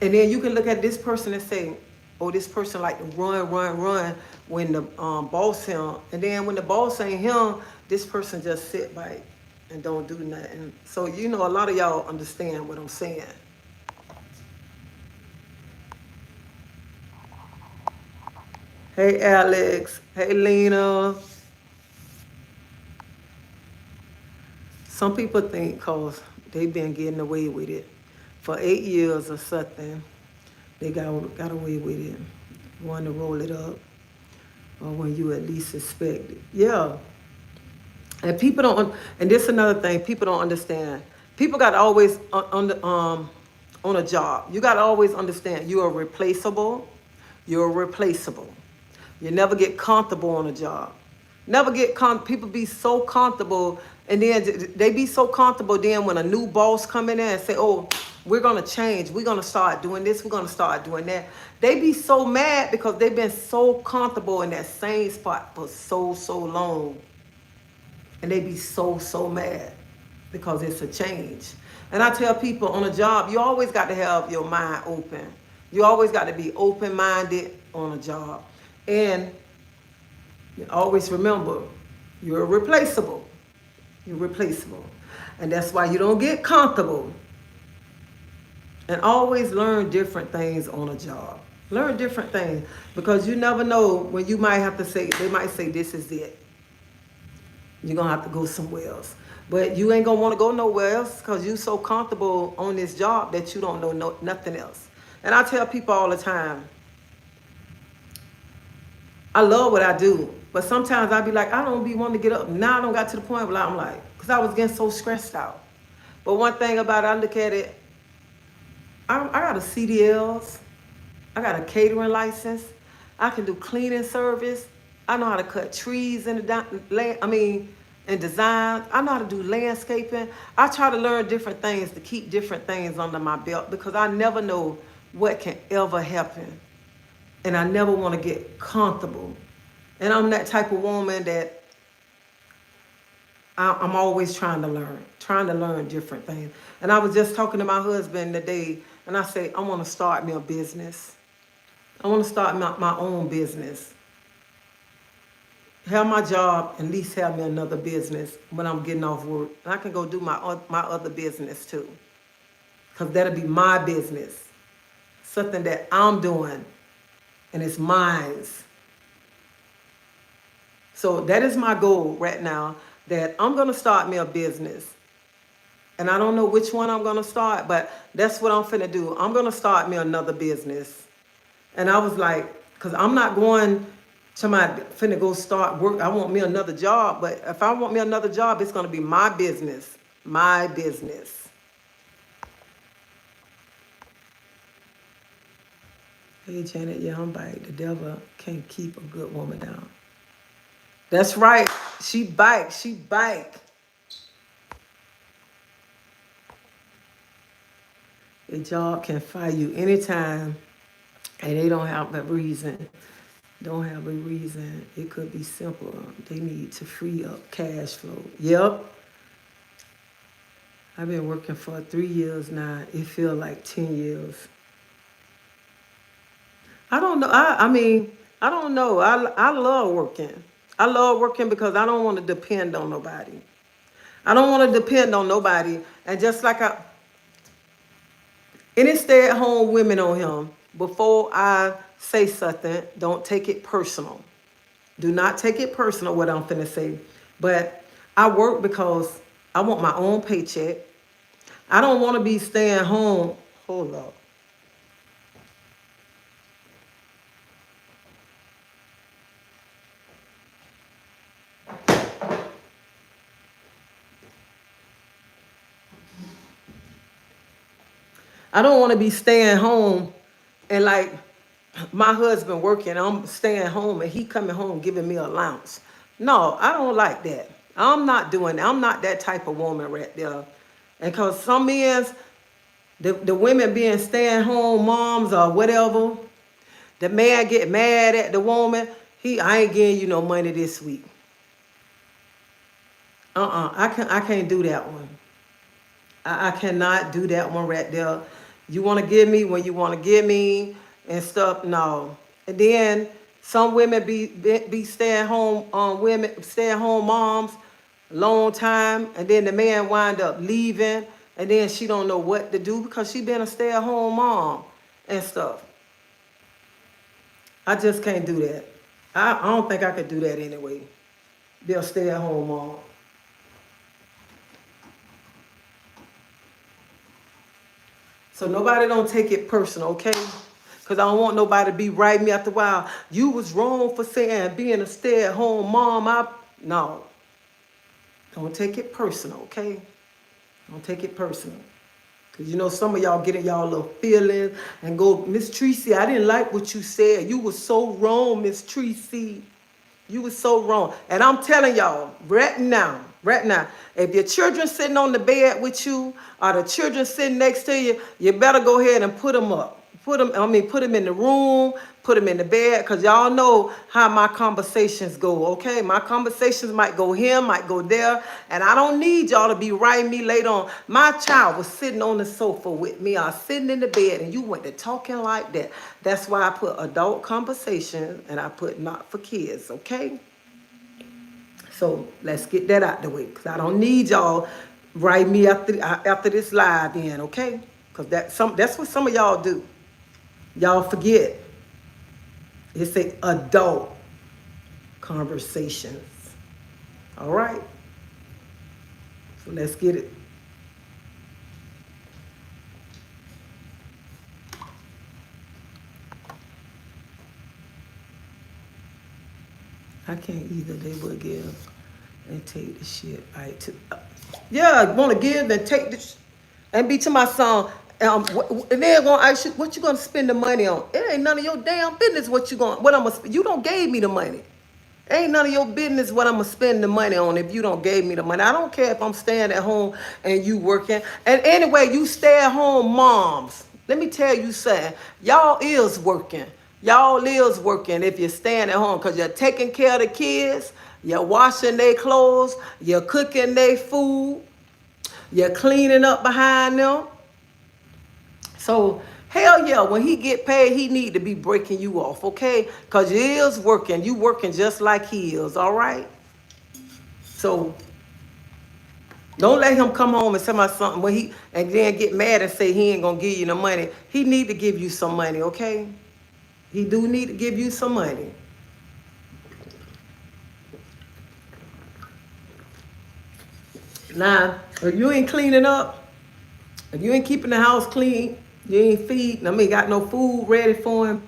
And then you can look at this person and say, oh, this person like to run when the boss him. And then when the boss ain't him, this person just sit back and don't do nothing. So, a lot of y'all understand what I'm saying. Hey, Alex. Hey, Lena. Some people think because they've been getting away with it for 8 years or something, they got away with it. Want to roll it up, or when you at least suspect it. Yeah. And people don't, and this is another thing, people don't understand. People got to always, on a job, you got to always understand you are replaceable. You're replaceable. You never get comfortable on a job. Never get people be so comfortable, and then they be so comfortable then when a new boss come in there and say, oh, we're going to change. We're going to start doing this. We're going to start doing that. They be so mad because they've been so comfortable in that same spot for so long. And they be so mad because it's a change. And I tell people on a job, you always got to have your mind open. You always got to be open-minded on a job. And you always remember, you're replaceable. You're replaceable. And that's why you don't get comfortable. And always learn different things on a job. Learn different things. Because you never know when you might have to say, they might say, this is it. You're going to have to go somewhere else. But you ain't going to want to go nowhere else because you're so comfortable on this job that you don't know nothing else. And I tell people all the time, I love what I do. But sometimes I be like, I don't be wanting to get up. Now I don't got to the point where I'm like, because I was getting so stressed out. But one thing about it, I look at it, I got a CDLs. I got a catering license. I can do cleaning service. I know how to cut trees and design. I know how to do landscaping. I try to learn different things to keep different things under my belt because I never know what can ever happen. And I never want to get comfortable. And I'm that type of woman that I'm always trying to learn different things. And I was just talking to my husband today, and I say, I want to start me a business. I want to start my own business. have my job, at least have me another business when I'm getting off work. And I can go do my other business too. Because that'll be my business. Something that I'm doing and it's mine. So that is my goal right now, that I'm going to start me a business. And I don't know which one I'm going to start, but that's what I'm finna do. I'm going to start me another business. And I was like, because I'm not going to finna go start work. I want me another job, but if I want me another job, it's going to be my business. My business. Hey, Janet, yeah, I'm right. The devil can't keep a good woman down. That's right. She bite. She bite. A job can fire you anytime, and they don't have a reason. Don't have a reason. It could be simple. They need to free up cash flow. Yep. I've been working for 3 years now. It feels like 10 years. I don't know. I mean, I don't know. I love working. I love working because I don't want to depend on nobody. I don't want to depend on nobody. And just like any stay-at-home women on him, before I say something, don't take it personal. Do not take it personal what I'm finna say. But I work because I want my own paycheck. I don't want to be staying home. Hold up. I don't want to be staying home and like my husband working, I'm staying home and he coming home giving me allowance. No, I don't like that. I'm not doing that. I'm not that type of woman right there. And because some men, the women being staying home moms or whatever, the man get mad at the woman. I ain't getting you no money this week. I can't do that one. I cannot do that one right there. You want to give me when you want to give me and stuff. No. And then some women be staying home women, staying home moms long time, and then the man wind up leaving, and then she don't know what to do because she been a stay-at-home mom and stuff. I just can't do that. I don't think I could do that anyway. Be a stay-at-home mom. So nobody don't take it personal, okay? Because I don't want nobody to be writing me after a while. You was wrong for saying being a stay-at-home mom. No. Don't take it personal, okay? Don't take it personal. Because you know some of y'all get in y'all little feelings and go, Miss Tracy, I didn't like what you said. You was so wrong, Miss Tracy. You was so wrong. And I'm telling y'all, right now, if your children sitting on the bed with you or the children sitting next to you, you better go ahead and put them up. Put them in the room, put them in the bed, because y'all know how my conversations go, okay? My conversations might go here, might go there, and I don't need y'all to be writing me later on. My child was sitting on the sofa with me or sitting in the bed, and you went to talking like that. That's why I put adult conversations, and I put not for kids, okay? So let's get that out the way, because I don't need y'all write me after this live in, okay? Because that's what some of y'all do. Y'all forget. It's a adult conversations. All right? So let's get it. I can't either. They will give and take the shit. Yeah, want to give and take this and be to my son. And they're gonna ask you what you gonna spend the money on. It ain't none of your damn business what I'm gonna. You don't gave me the money. Ain't none of your business what I'm gonna spend the money on if you don't gave me the money. I don't care if I'm staying at home and you working. And anyway, you stay at home moms. Let me tell you something. Y'all is working. Y'all is working if you're staying at home because you're taking care of the kids, you're washing their clothes, you're cooking their food, you're cleaning up behind them. So Hell yeah, when he get paid, he need to be breaking you off, okay? Because you is working. You working just like he is, all right? So don't let him come home and say my something when he and then get mad and say he ain't gonna give you no money. He need to give you some money, okay? He do need to give you some money. Now, if you ain't cleaning up, if you ain't keeping the house clean, you ain't feeding, I mean, got no food ready for him,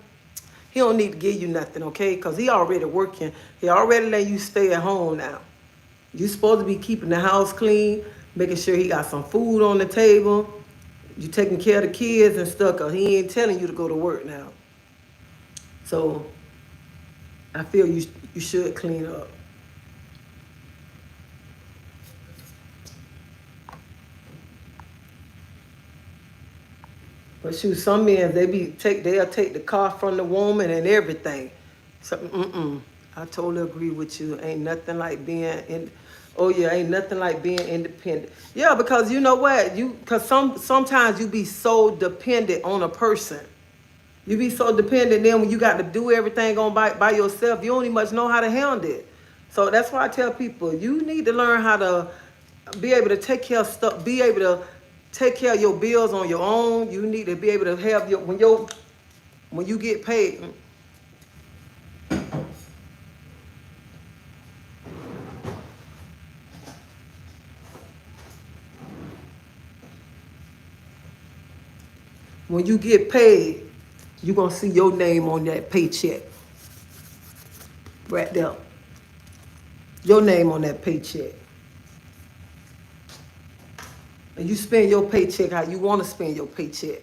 he don't need to give you nothing, okay? Because he already working. He already let you stay at home now. You supposed to be keeping the house clean, making sure he got some food on the table. You taking care of the kids and stuff, because he ain't telling you to go to work now. So I feel you should clean up. But shoot, some men they'll take the car from the woman and everything. So I totally agree with you. Ain't nothing like being in. Oh yeah, ain't nothing like being independent. Yeah, because you know what? Because sometimes you be so dependent on a person. You be so dependent, then when you got to do everything on by yourself, you don't even much know how to handle it. So that's why I tell people, you need to learn how to be able to take care of stuff, be able to take care of your bills on your own. You need to be able to have when you get paid. When you get paid, you're gonna see your name on that paycheck. Right there. Your name on that paycheck. And you spend your paycheck how you want to spend your paycheck.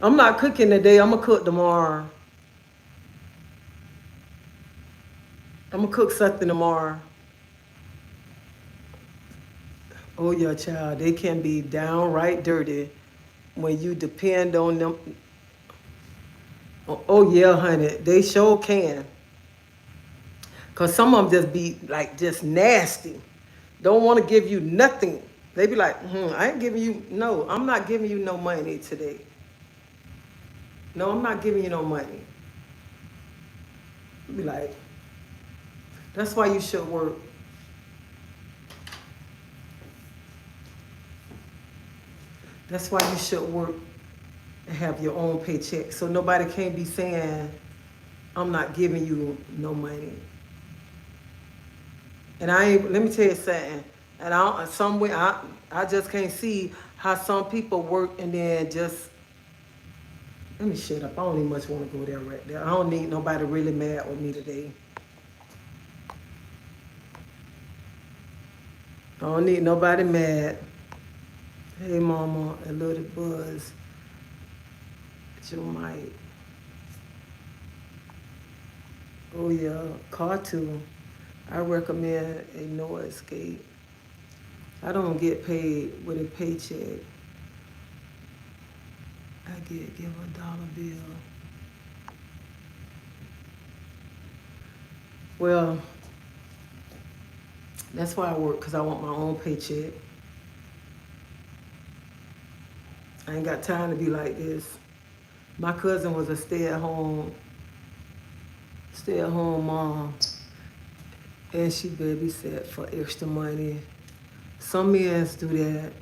I'm not cooking today. I'm going to cook tomorrow. I'm going to cook something tomorrow. Oh, yeah, child. They can be downright dirty when you depend on them. Oh, yeah, honey. They sure can. Because some of them just be like just nasty. Don't want to give you nothing. They be like, I ain't giving you, no, I'm not giving you no money today. No, I'm not giving you no money. Be like, that's why you should work. That's why you should work and have your own paycheck. So nobody can't be saying, I'm not giving you no money. And let me tell you something. And I just can't see how some people work and then just, let me shut up. I don't even much want to go there right there. I don't need nobody really mad with me today. I don't need nobody mad. Hey, mama, a little buzz at your mic. Oh, yeah, car too. I recommend a no escape. I don't get paid with a paycheck. I give a dollar bill. Well, that's why I work, because I want my own paycheck. I ain't got time to be like this. My cousin was a stay-at-home mom, and she babysat for extra money. Some men do that.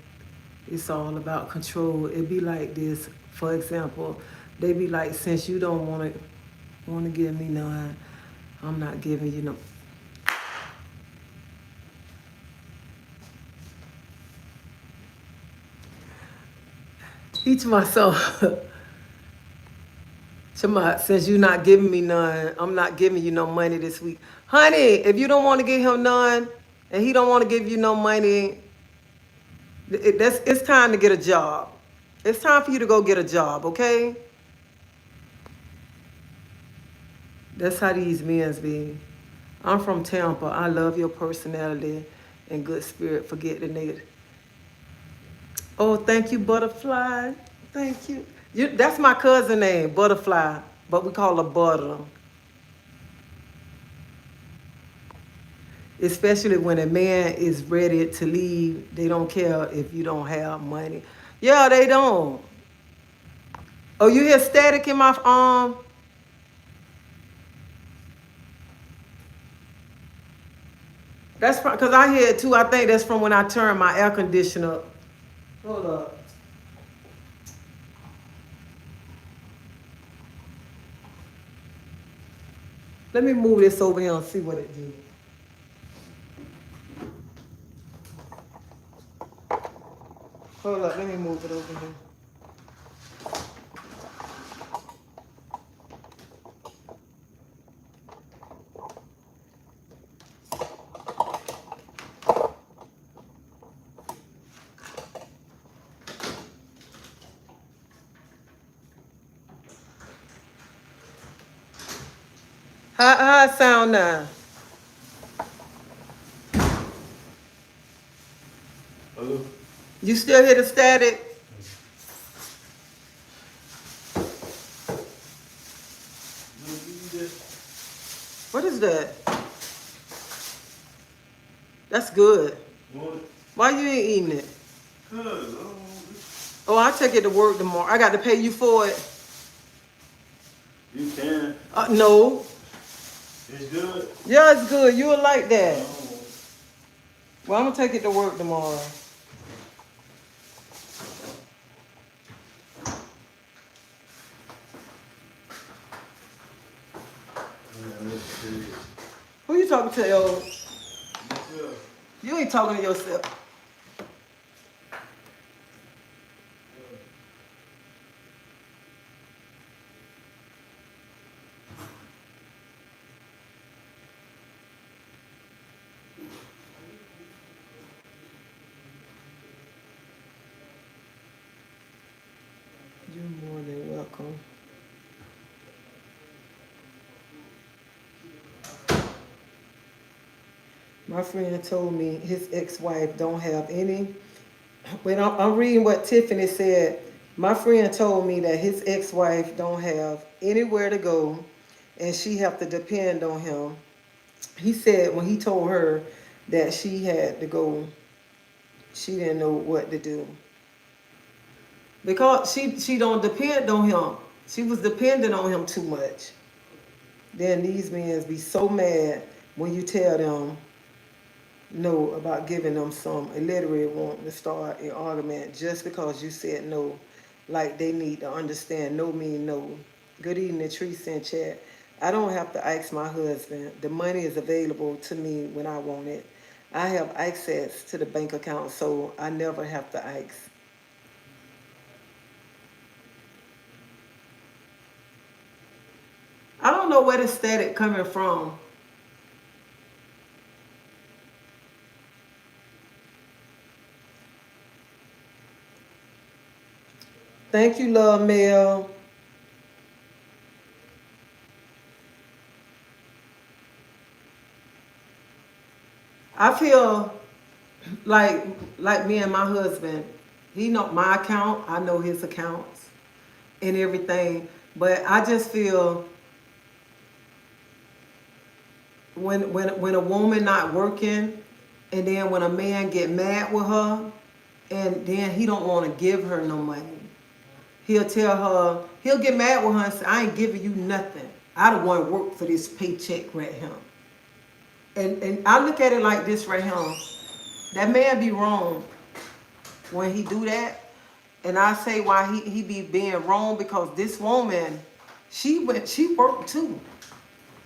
It's all about control. It be like this. For example, they be like, since you don't want to give me none, I'm not giving you no. Each myself. Since you're not giving me none, I'm not giving you no money this week. Honey, if you don't want to give him none and he don't want to give you no money, it's time to get a job. It's time for you to go get a job, okay? That's how these men be. I'm from Tampa. I love your personality and good spirit. Forget the negative. Oh, thank you, Butterfly. Thank you. That's my cousin name, Butterfly, but we call her Butter. Especially when a man is ready to leave, they don't care if you don't have money. Yeah, they don't. Oh, you hear static in my That's because I hear it too. I think that's from when I turned my air conditioner up. Hold up. Let me move this over here and see what it do. Hold up, let me move it over here. How it sound now? Hello? You still hear the static? What is that? That's good. What? Why you ain't eating it? Cause I don't want Oh, I'll take it to work tomorrow. I got to pay you for it. You can. No. It's good. Yeah, it's good. You will like I that. don't want it. Well, I'm going to take it to work tomorrow. Man, that's serious. Who you talking to, yo? Yeah. You ain't talking to yourself. You're more than welcome. My friend told me his ex-wife don't have any. When I'm reading what Tiffany said, my friend told me that his ex-wife don't have anywhere to go, and she have to depend on him. He said when he told her that she had to go, she didn't know what to do because she don't depend on him. She was dependent on him too much. Then these men be so mad when you tell them no about giving them some illiterate wanting to start an argument just because you said no. Like they need to understand no mean no. Good evening, Teresa in chat. I don't have to ask my husband. The money is available to me when I want it. I have access to the bank account, so I never have to ask. I don't know where the static coming from. Thank you, love Mel. I feel like me and my husband, he know my account, I know his accounts and everything. But I just feel when a woman not working, and then when a man get mad with her, and then he don't want to give her no money, he'll tell her, he'll get mad with her and say, I ain't giving you nothing. I don't want to work for this paycheck right here. And I look at it like this right here. That man be wrong when he do that. And I say why he be being wrong because this woman, she worked too.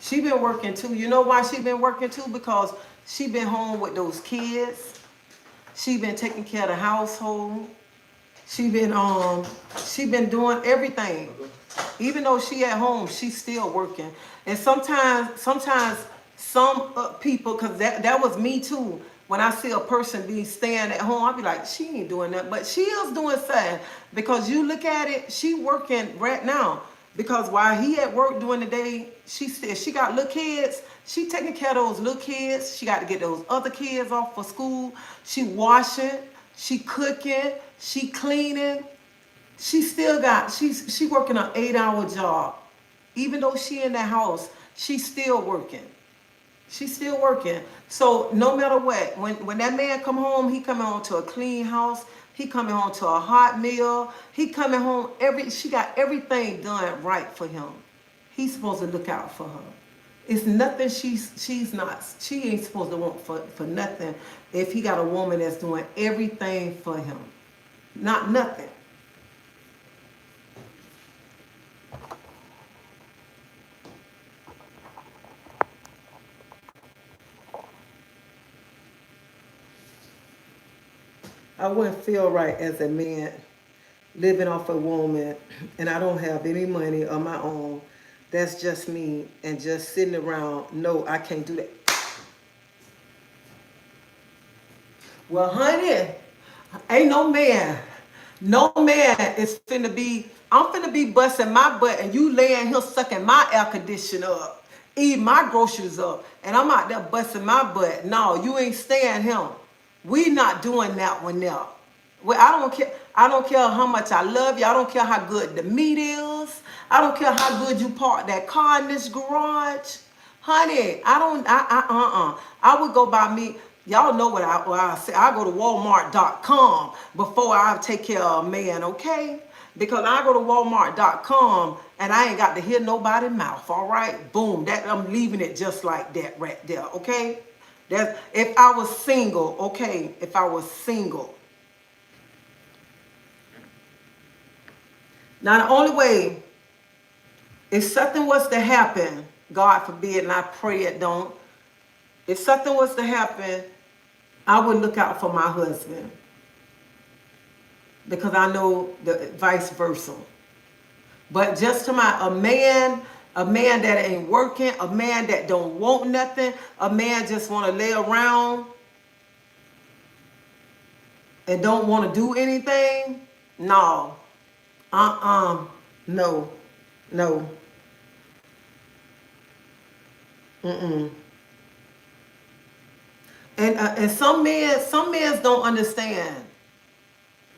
She been working too. You know why she been working too? Because she been home with those kids. She been taking care of the household. She been doing everything. Even though she at home, she's still working. And sometimes some people, cause that was me too. When I see a person be staying at home, I be like, she ain't doing that, but she is doing something. Because you look at it, she working right now. Because while he at work during the day, she got little kids. She taking care of those little kids. She got to get those other kids off for school. She washing, she cooking, she cleaning. She working an 8-hour job. Even though she in the house, she's still working. She's still working. So no matter what, when that man come home, he coming home to a clean house. He coming home to a hot meal. He coming home she got everything done right for him. He's supposed to look out for her. It's nothing she ain't supposed to want for nothing if he got a woman that's doing everything for him. Not nothing. I wouldn't feel right as a man living off a woman and I don't have any money of my own. That's just me and just sitting around. No, I can't do that. Well, honey, ain't no man is finna be, I'm finna be busting my butt and you laying here sucking my air conditioner up, eating my groceries up, and I'm out there busting my butt. No, you ain't staying him. We not doing that one now. Well, I don't care how much I love you. I don't care how good the meat is. I don't care how good you park that car in this garage. Honey, I would go by me. Y'all know what I say. I go to Walmart.com before I take care of a man, okay? Because I go to Walmart.com and I ain't got to hear nobody's mouth, all right? Boom, that I'm leaving it just like that right there, okay? That's if I was single, okay? If I was single. Now the only way, if something was to happen, God forbid, and I pray it don't, if something was to happen, I would look out for my husband. Because I know the vice versa. But just to a man that ain't working, a man that don't want nothing, a man just want to lay around and don't want to do anything, no. No. No. Mm-mm. And some men don't understand.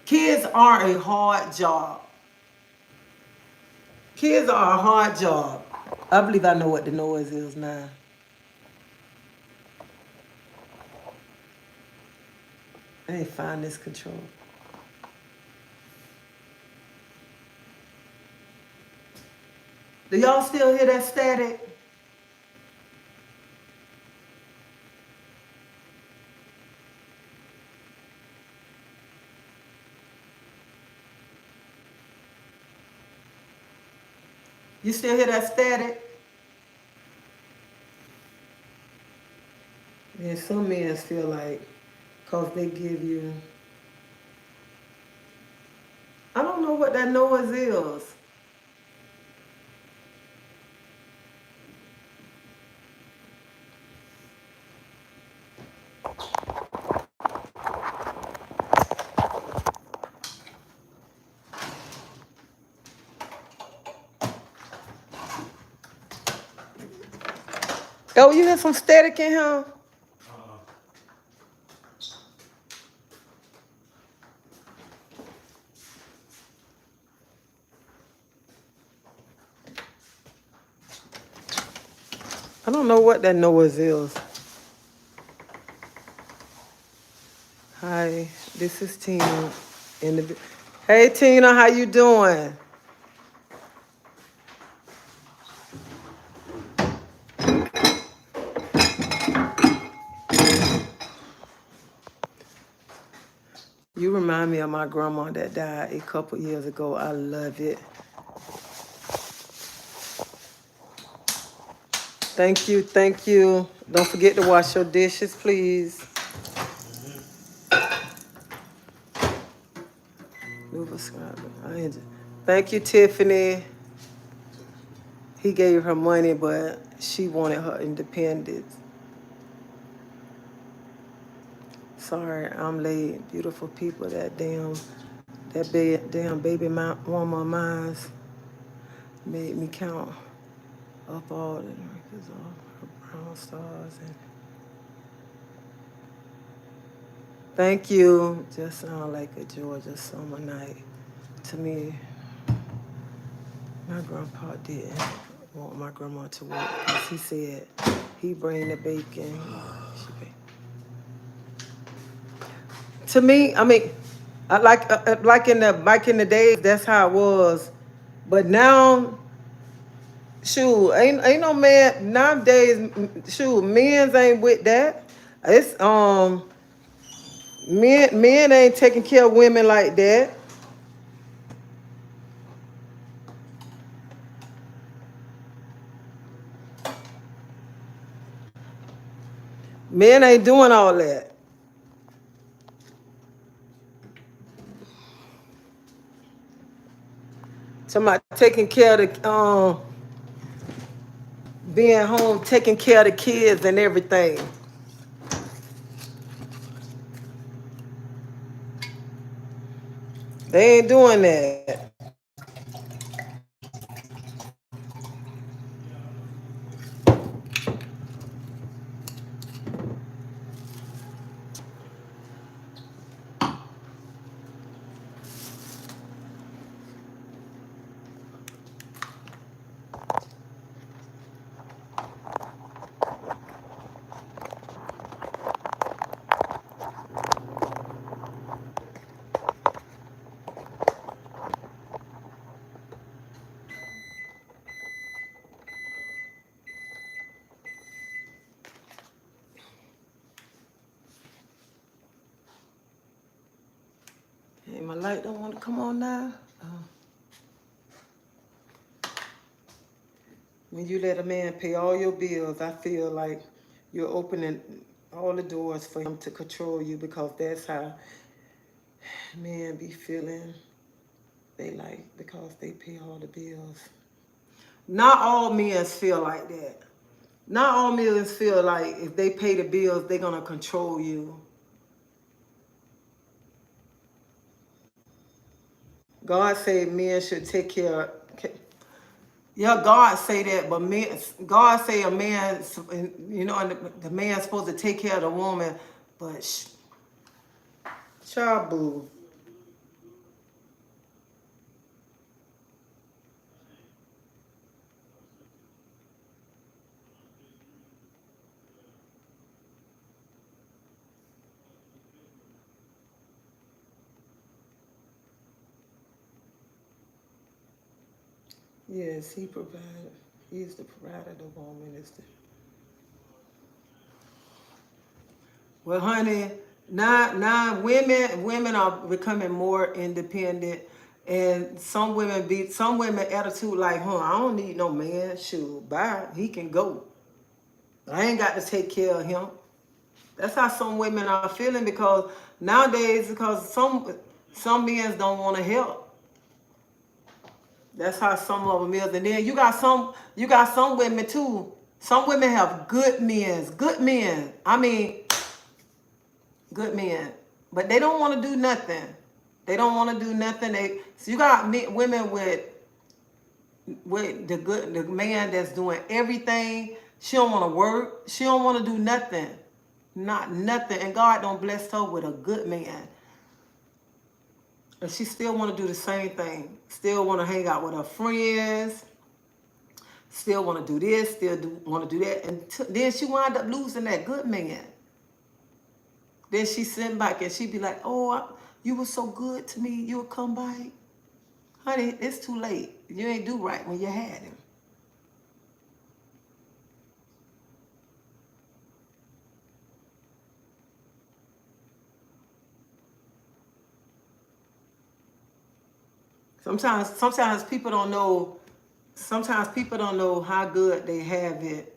Kids are a hard job. Kids are a hard job. I believe I know what the noise is now. I ain't find this control. Do y'all still hear that static? You still hear that static? Yeah, some men feel like, cause they give you, I don't know what that noise is. Oh, you hear some static in here? I don't know what that noise is. Hi, this is Tina. Hey Tina, how you doing? You remind me of my grandma that died a couple years ago. I love it. Thank you, thank you. Don't forget to wash your dishes, please. Thank you, Tiffany. He gave her money, but she wanted her independence. Sorry, I'm late. Beautiful people, that damn baby mama of mine made me count up all the records of her brown stars. And thank you. Just sound like a Georgia summer night to me. My grandpa didn't want my grandma to work because he said He bring the bacon. To me, I mean, I like in the back in the days, that's how it was. But now, shoot, ain't no man nowadays. Shoot, men's ain't with that. It's men ain't taking care of women like that. Men ain't doing all that. Somebody taking care of the being home, taking care of the kids and everything. They ain't doing that. Hey, my light don't want to come on now. When you let a man pay all your bills, I feel like you're opening all the doors for him to control you, because that's how men be feeling. They like, because they pay all the bills. Not all men feel like that. Not all men feel like if they pay the bills, they're going to control you. God said men should take care. Yeah, God say that, but men, God say a man, you know, and the man's supposed to take care of the woman, but child boo. Yes, he provided. He's the provider. The woman is the. Well, honey, now women are becoming more independent, and some women attitude like, I don't need no man. Shoot, bye. He can go. I ain't got to take care of him. That's how some women are feeling, because nowadays, because some men don't want to help. That's how some of them is. And then you got some women too. Some women have good men. I mean, good men, but they don't want to do nothing. They don't want to do nothing. So you got women with the man that's doing everything. She don't want to work. She don't want to do nothing. Not nothing. And God don't bless her with a good man. And she still want to do the same thing. Still want to hang out with her friends. Still want to do this. Still want to do that. And then she wind up losing that good man. Then she sitting back and she be like, oh, you were so good to me. You would come by. Honey, it's too late. You ain't do right when you had him. Sometimes people don't know. Sometimes people don't know how good they have it,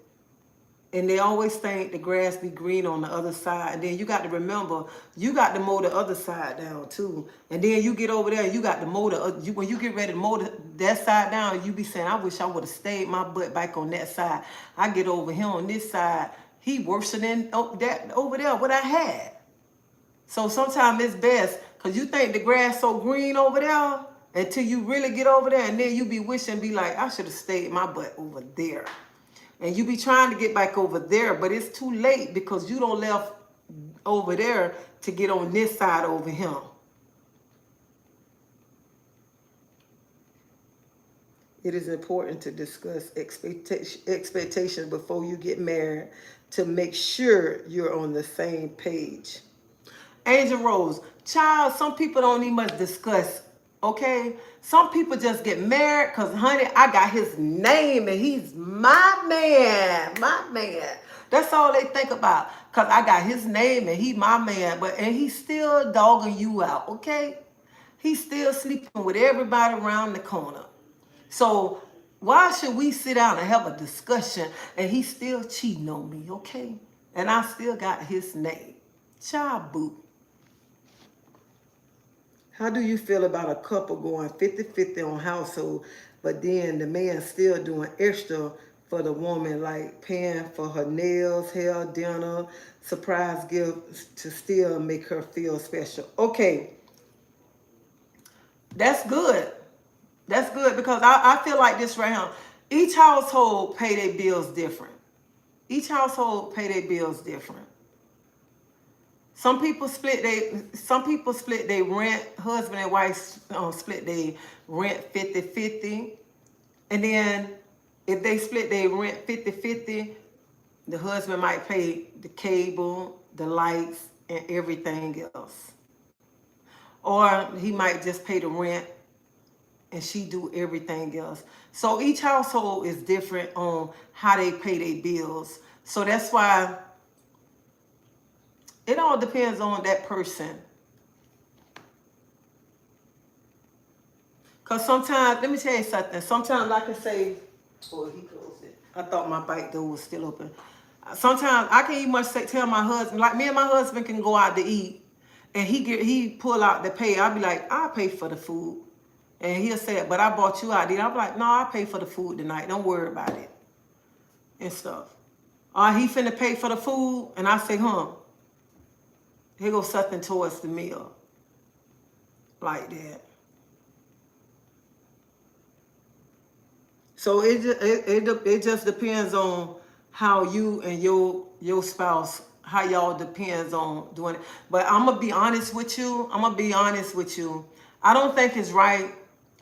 and they always think the grass be green on the other side. And then you got to remember, you got to mow the other side down too. And then you get over there, you got to mow when you get ready to mow that side down, you be saying, I wish I would have stayed my butt back on that side. I get over here on this side, he worse than that over there what I had. So sometimes it's best, because you think the grass so green over there until you really get over there, and then you be wishing, be like, I should have stayed my butt over there. And you be trying to get back over there, but it's too late, because you don't left over there to get on this side over him. It is important to discuss expectations before you get married to make sure you're on the same page. Angel Rose, child, some people don't even much discuss, okay? Some people just get married because, honey, I got his name and he's my man, my man. That's all they think about. Because I got his name and he my man, and he's still dogging you out, okay? He's still sleeping with everybody around the corner. So why should we sit down and have a discussion and he's still cheating on me, okay? And I still got his name. Child boo. How do you feel about a couple going 50-50 on household, but then the man still doing extra for the woman, like paying for her nails, hair, dinner, surprise gifts to still make her feel special? Okay, that's good. That's good because I feel like this right here. Each household pay their bills different. Each household pay their bills different. Some people split their rent, husband and wife split their rent 50-50. And then if they split their rent 50-50, the husband might pay the cable, the lights, and everything else. Or he might just pay the rent and she do everything else. So each household is different on how they pay their bills. So that's why it all depends on that person. Because sometimes, let me tell you something. Sometimes I can say, oh, he closed it. I thought my bike door was still open. Sometimes I can even tell my husband, like me and my husband can go out to eat and he pull out the pay. I'll be like, I'll pay for the food. And he'll say, but I bought you out there. I'm like, no, I'll pay for the food tonight. Don't worry about it. And stuff. Or he finna pay for the food and I say, here goes something towards the meal. Like that. So it just depends on how you and your spouse, how y'all depends on doing it. But I'm gonna be honest with you. I don't think it's right.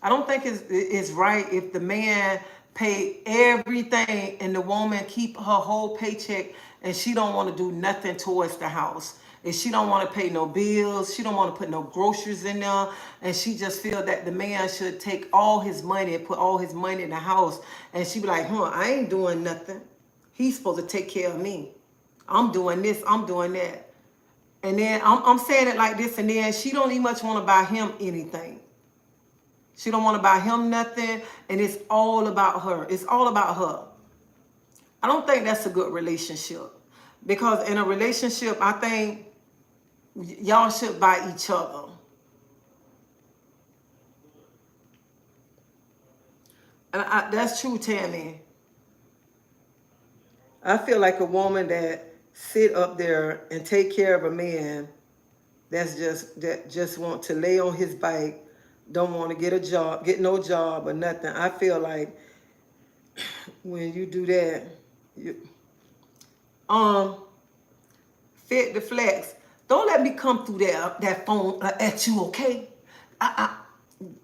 I don't think it's right if the man pay everything and the woman keep her whole paycheck and she don't want to do nothing towards the house. If she don't want to pay no bills, she don't want to put no groceries in there, and she just feel that the man should take all his money and put all his money in the house, and she be like, I ain't doing nothing. He's supposed to take care of me. I'm doing this, I'm doing that. And then I'm saying it like this, and then she don't even much want to buy him anything. She don't want to buy him nothing, and it's all about her. It's all about her. I don't think that's a good relationship. Because in a relationship, I think y'all should buy each other. And that's true, Tammy. I feel like a woman that sit up there and take care of a man that just want to lay on his bike, don't want to get a job, get no job or nothing. I feel like when you do that, you fit the flex. Don't let me come through that phone at you, okay?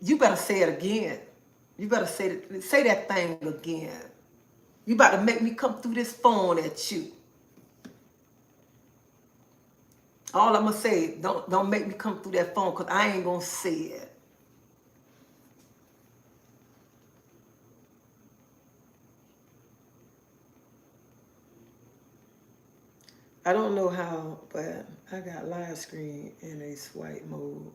You better say it again. You better say that thing again. You about to make me come through this phone at you. All I'm gonna say, don't make me come through that phone, because I ain't gonna say it. I don't know how, but I got live screen in a swipe mode.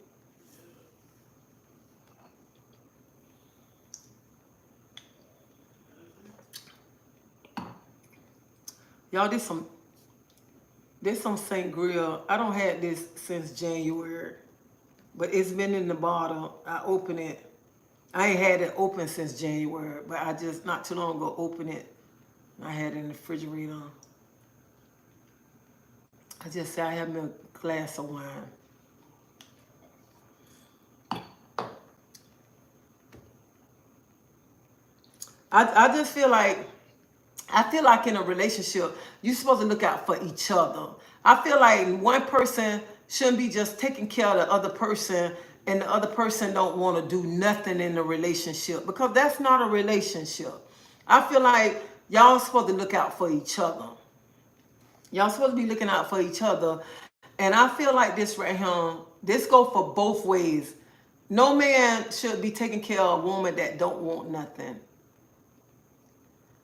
Y'all, this some sangria. I don't had this since January, but it's been in the bottle. I opened it. I ain't had it open since January, but I just not too long ago opened it. I had it in the refrigerator. I just said I have me a glass of wine. I just feel like in a relationship, you're supposed to look out for each other. I feel like one person shouldn't be just taking care of the other person and the other person don't want to do nothing in the relationship, because that's not a relationship. I feel like y'all supposed to look out for each other. Y'all supposed to be looking out for each other. And I feel like this right here, this go for both ways. No man should be taking care of a woman that don't want nothing,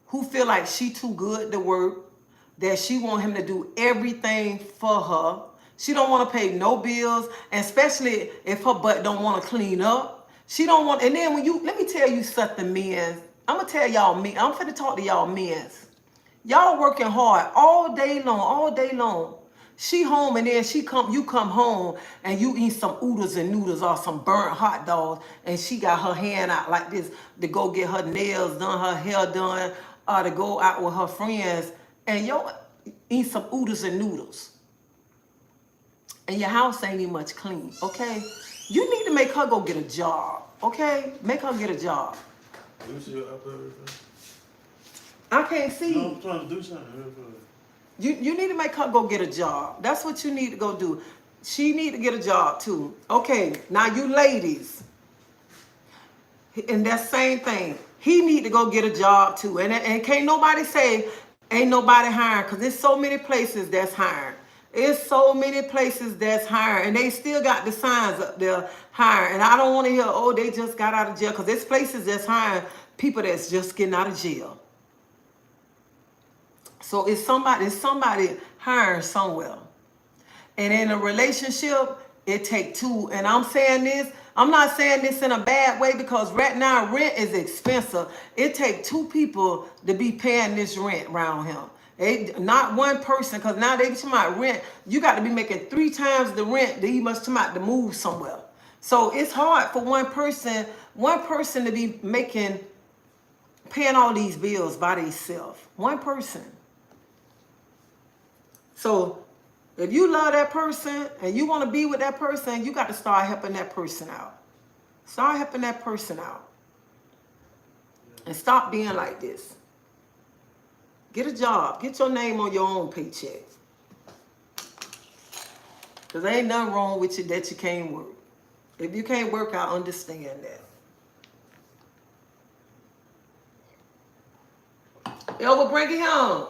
who feel like she too good to work, that she want him to do everything for her. She don't want to pay no bills, and especially if her butt don't want to clean up. She don't want, and then when you, let me tell you something, men. I'm going to tell y'all, men. I'm finna talk to y'all men. Y'all working hard all day long, all day long. She home, and then you come home and you eat some oodles and noodles or some burnt hot dogs, and she got her hand out like this to go get her nails done, her hair done, or to go out with her friends, and y'all eat some oodles and noodles. And your house ain't even much clean, okay? You need to make her go get a job, okay? Make her get a job. You see your upper everything? I can't see. No, I'm trying to do something. You need to make her go get a job. That's what you need to go do. She need to get a job too. Okay, now you ladies, and that same thing. He need to go get a job too. And can't nobody say ain't nobody hiring, because there's so many places that's hiring. It's so many places that's hiring, and they still got the signs up there hiring. And I don't want to hear, oh, they just got out of jail, because there's places that's hiring people that's just getting out of jail. So it's somebody hiring somewhere. And in a relationship, it takes two. And I'm saying this, I'm not saying this in a bad way, because right now rent is expensive. It takes two people to be paying this rent around here. Not one person, because now they talking about rent. You got to be making 3 times the rent that you must talking about to move somewhere. So it's hard for one person to be paying all these bills by themselves. One person. So if you love that person and you want to be with that person, you got to start helping that person out. Start helping that person out. And stop being like this. Get a job. Get your name on your own paycheck. Because there ain't nothing wrong with you that you can't work. If you can't work, I understand that. Elva, bring it home.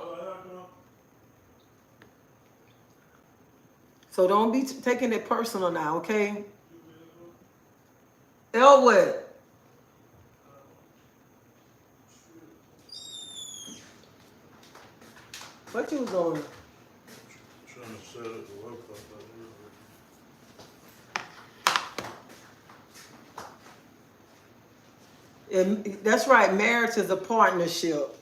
So don't be taking it personal now, okay? Elwood. What you doing? Trying to set up the work And that's right, marriage is a partnership.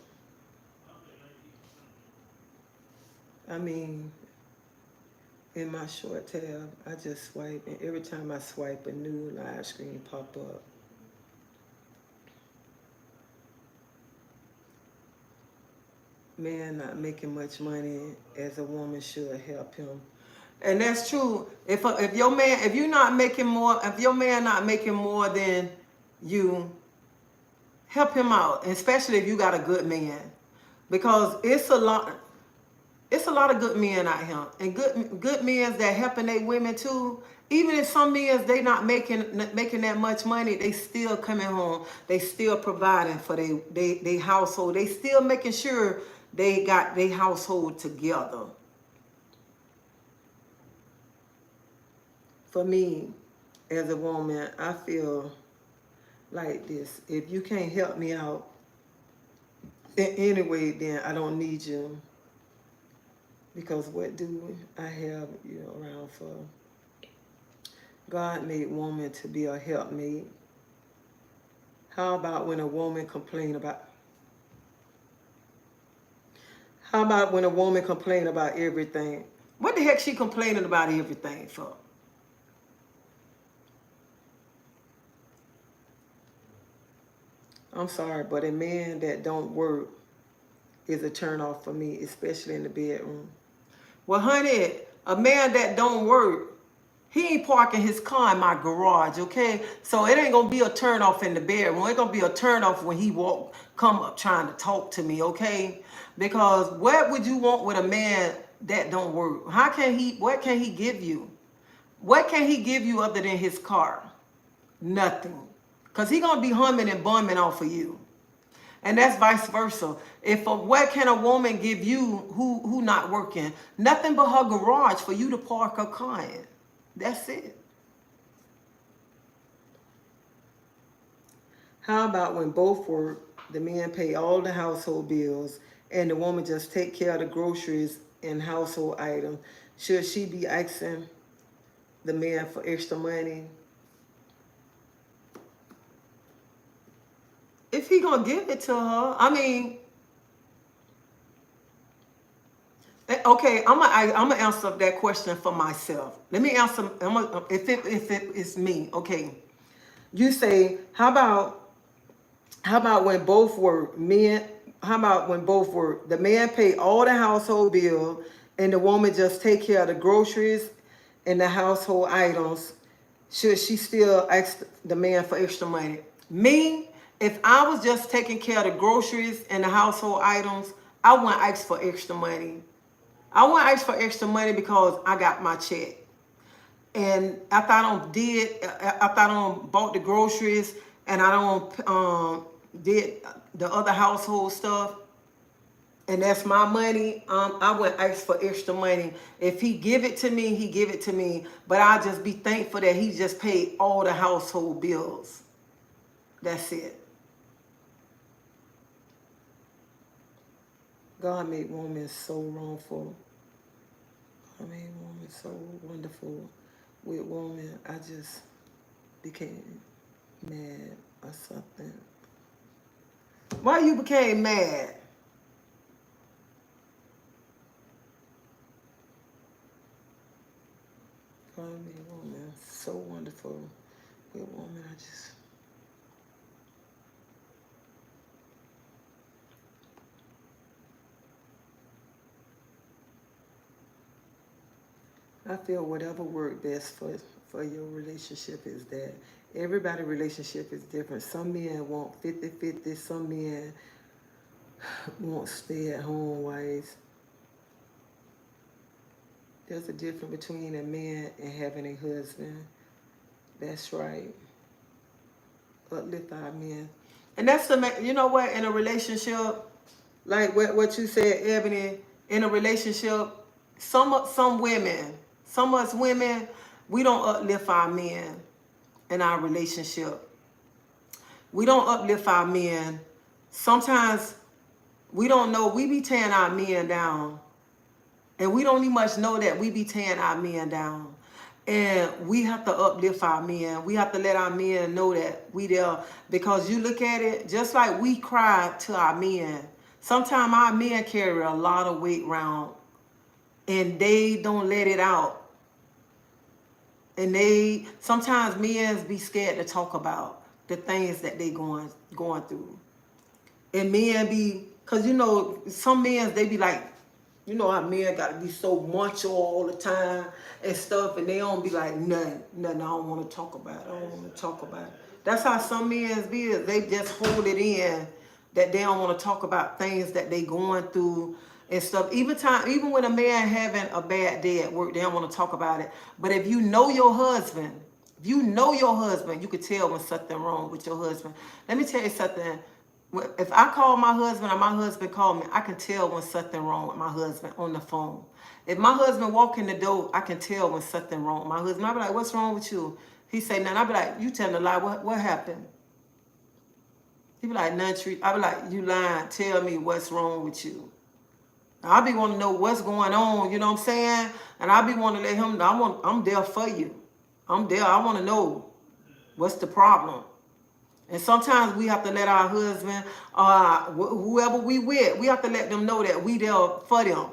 I mean, in my short tab, I just swipe, and every time I swipe, a new live screen pop up. Man not making much money as a woman should help him. And that's true. If your man, if you're not making more, if your man not making more than you, help him out, especially if you got a good man, because it's a lot of good men out here, and good men that helping their women too. Even if some men they not making that much money, they still coming home. They still providing for they household. They still making sure they got their household together. For me, as a woman, I feel like this. If you can't help me out in any way, then I don't need you. Because what do I have you around for? God made woman to be a helpmate. How about when a woman complain about everything? What the heck she complaining about everything for? I'm sorry, but a man that don't work is a turn off for me, especially in the bedroom. Well, honey, a man that don't work, he ain't parking his car in my garage, okay? So it ain't gonna be a turn off in the bedroom. It's gonna be a turn off when he come up trying to talk to me, okay? Because what would you want with a man that don't work? What can he give you? What can he give you other than his car? Nothing. Because he going to be humming and bumming off of you. And that's vice versa. What can a woman give you who not working? Nothing but her garage for you to park her car in. That's it. How about when both work, the man pay all the household bills and the woman just take care of the groceries and household items? Should she be asking the man for extra money? If he gonna give it to her, I mean, okay, I'm gonna answer that question for myself. Let me answer. If it is me, okay. You say, how about when both work, men? How about when both work? The man pay all the household bill, and the woman just take care of the groceries and the household items. Should she still ask the man for extra money? Me, if I was just taking care of the groceries and the household items, I wouldn't ask for extra money. I wouldn't ask for extra money because I got my check. And after I don't bought the groceries and I don't did the other household stuff, and that's my money, I wouldn't ask for extra money. If he give it to me, he give it to me. But I just be thankful that he just paid all the household bills. That's it. God made women so wrongful. God made women so wonderful. With women, I just became mad or something. Why you became mad? God made women so wonderful. With women, I feel whatever worked best for your relationship is that. Everybody's relationship is different. Some men want 50-50. Some men want stay-at-home wives. There's a difference between a man and having a husband. That's right. Uplift our men. And that's you know what, in a relationship, like what you said, Ebony, in a relationship, some women, some of us women, we don't uplift our men in our relationship. We don't uplift our men. Sometimes we don't know, we be tearing our men down. And we don't even much know that we be tearing our men down. And we have to uplift our men. We have to let our men know that we there. Because you look at it, just like we cry to our men, sometimes our men carry a lot of weight around and they don't let it out. And sometimes men be scared to talk about the things that they going through. And men be, cause you know, some men, they be like, you know how men gotta be so macho all the time and stuff, and they don't be like, nothing, I don't wanna talk about it, I don't wanna talk about it. That's how some men be, they just hold it in, that they don't wanna talk about things that they going through and stuff. Even when a man having a bad day at work, they don't wanna talk about it. But if you know your husband, you could tell when something wrong with your husband. Let me tell you something. If I call my husband or my husband call me, I can tell when something wrong with my husband on the phone. If my husband walk in the door, I can tell when something wrong with my husband. I be like, what's wrong with you? He say nothing. I be like, you telling a lie. What happened? He be like, nothing. I be like, you lying. Tell me what's wrong with you. I be want to know what's going on. You know what I'm saying? And I be want to let him know I'm there for you. I'm there. I want to know what's the problem. And sometimes we have to let our husband, whoever we with, we have to let them know that we there for them.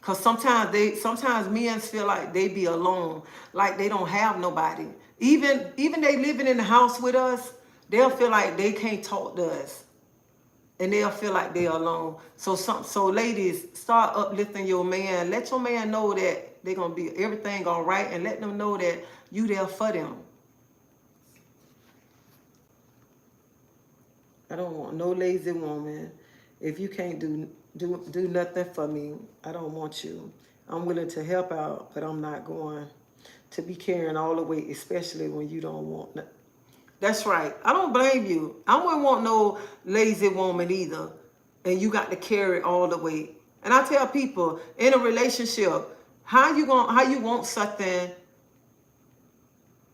Cause sometimes men feel like they be alone, like they don't have nobody. Even they living in the house with us, they'll feel like they can't talk to us, and they'll feel like they're alone. So ladies, start uplifting your man. Let your man know that they're gonna be everything all right, and let them know that you there for them. I don't want no lazy woman. If you can't do nothing for me, I don't want you. I'm willing to help out, but I'm not going to be carrying all the weight, especially when you don't want That's right. I don't blame you. I wouldn't want no lazy woman either. And you got to carry all the weight. And I tell people in a relationship, how you want something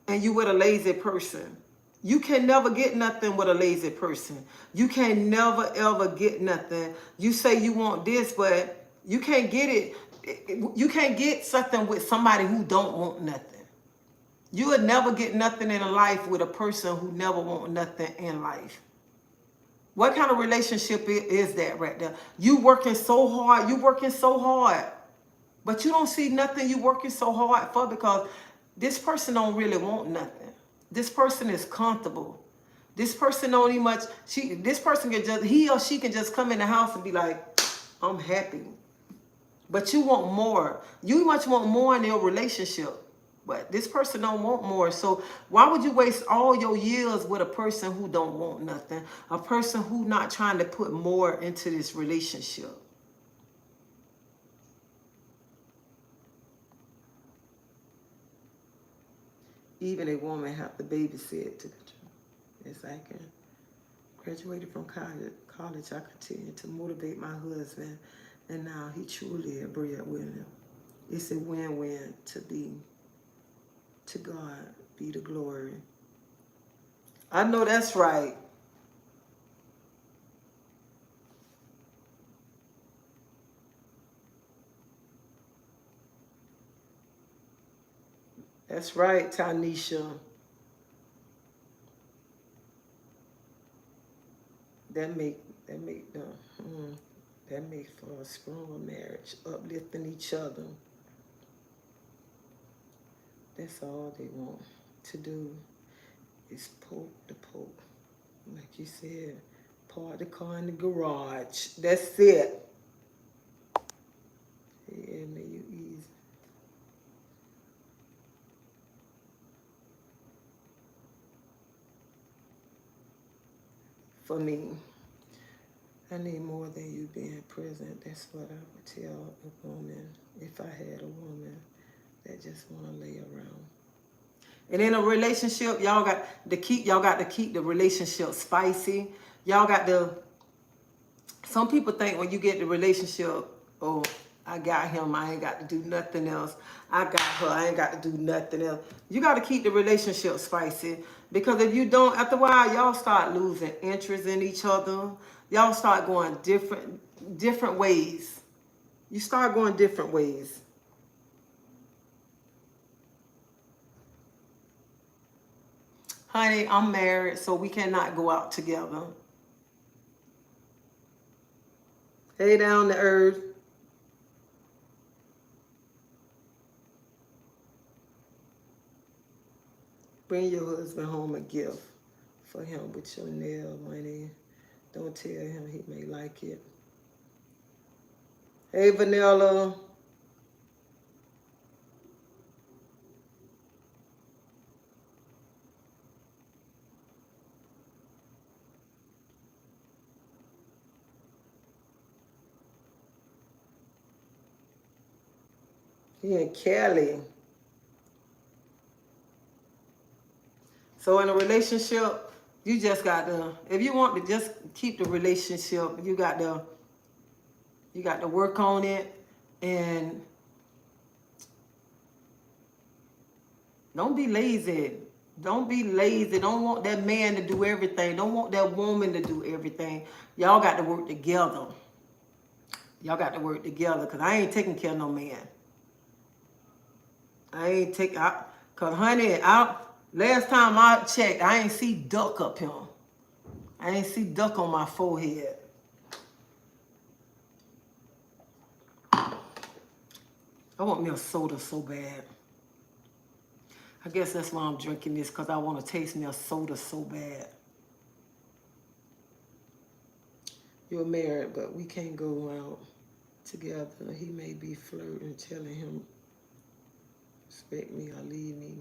and you with a lazy person? You can never get nothing with a lazy person. You can never ever get nothing. You say you want this, but you can't get it. You can't get something with somebody who don't want nothing. You would never get nothing in life with a person who never want nothing in life. What kind of relationship is that right there? You working so hard, but you don't see nothing you working so hard for because this person don't really want nothing. This person is comfortable. This person don't even much. This person can just he or she can just come in the house and be like, I'm happy. But you want more. You much want more in your relationship. But this person don't want more. So why would you waste all your years with a person who don't want nothing? A person who not trying to put more into this relationship? Even a woman have to babysit to as I can. Graduated from college, I continued to motivate my husband, and now he truly a breadwinner. It's a win-win to God be the glory. I know that's right. That's right, Tanisha. That make the that makes for a stronger marriage, uplifting each other. That's all they want to do is poke the poke. Like you said, park the car in the garage. That's it. Yeah, may you ease. For me, I need more than you being present. That's what I would tell a woman if I had a woman that just want to lay around. And in a relationship, y'all got to keep the relationship spicy. Y'all got to. Some people think when you get the relationship, oh, I got him, I ain't got to do nothing else. I got her, I ain't got to do nothing else. You got to keep the relationship spicy because if you don't, after a while, y'all start losing interest in each other. Y'all start going different ways. You start going different ways. Honey, I'm married, so we cannot go out together. Hey, down to earth. Bring your husband home a gift for him with your nail money. Don't tell him he may like it. Hey, Vanilla. He and Kelly. So in a relationship, you just got to, if you want to just keep the relationship, you got to work on it and don't be lazy. Don't be lazy. Don't want that man to do everything. Don't want that woman to do everything. Y'all got to work together. Y'all got to work together because I ain't taking care of no man. I ain't taking, because honey, last time I checked, I ain't see duck up here. I ain't see duck on my forehead. I want me a soda so bad. I guess that's why I'm drinking this, because I want to taste me a soda so bad. You're married, but we can't go out together. He may be flirting, telling him, respect me or leave me.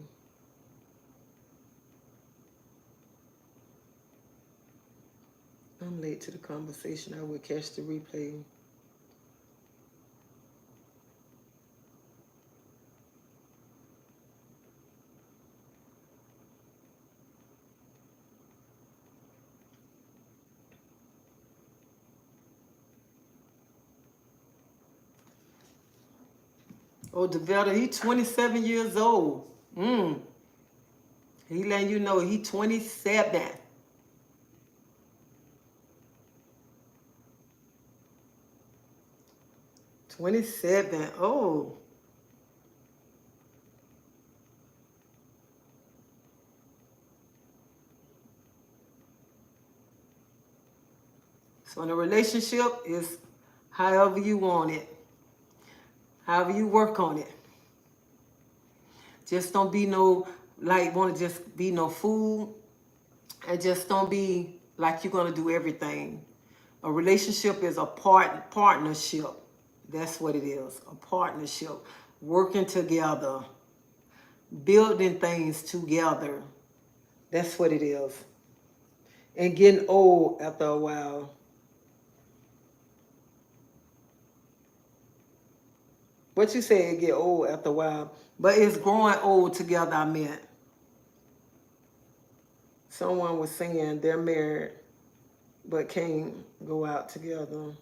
I'm late to the conversation. I will catch the replay. Oh, DeVetta, he 27 years old. He letting you know he 27. 27. Oh. So in a relationship is however you want it. However you work on it. Just don't be no, like, want to just be no fool. And just don't be like you're going to do everything. A relationship is a partnership. That's what it is. A partnership. Working together. Building things together. That's what it is. And getting old after a while. What you say, it get old after a while. But it's growing old together, I meant. Someone was saying they're married but can't go out together.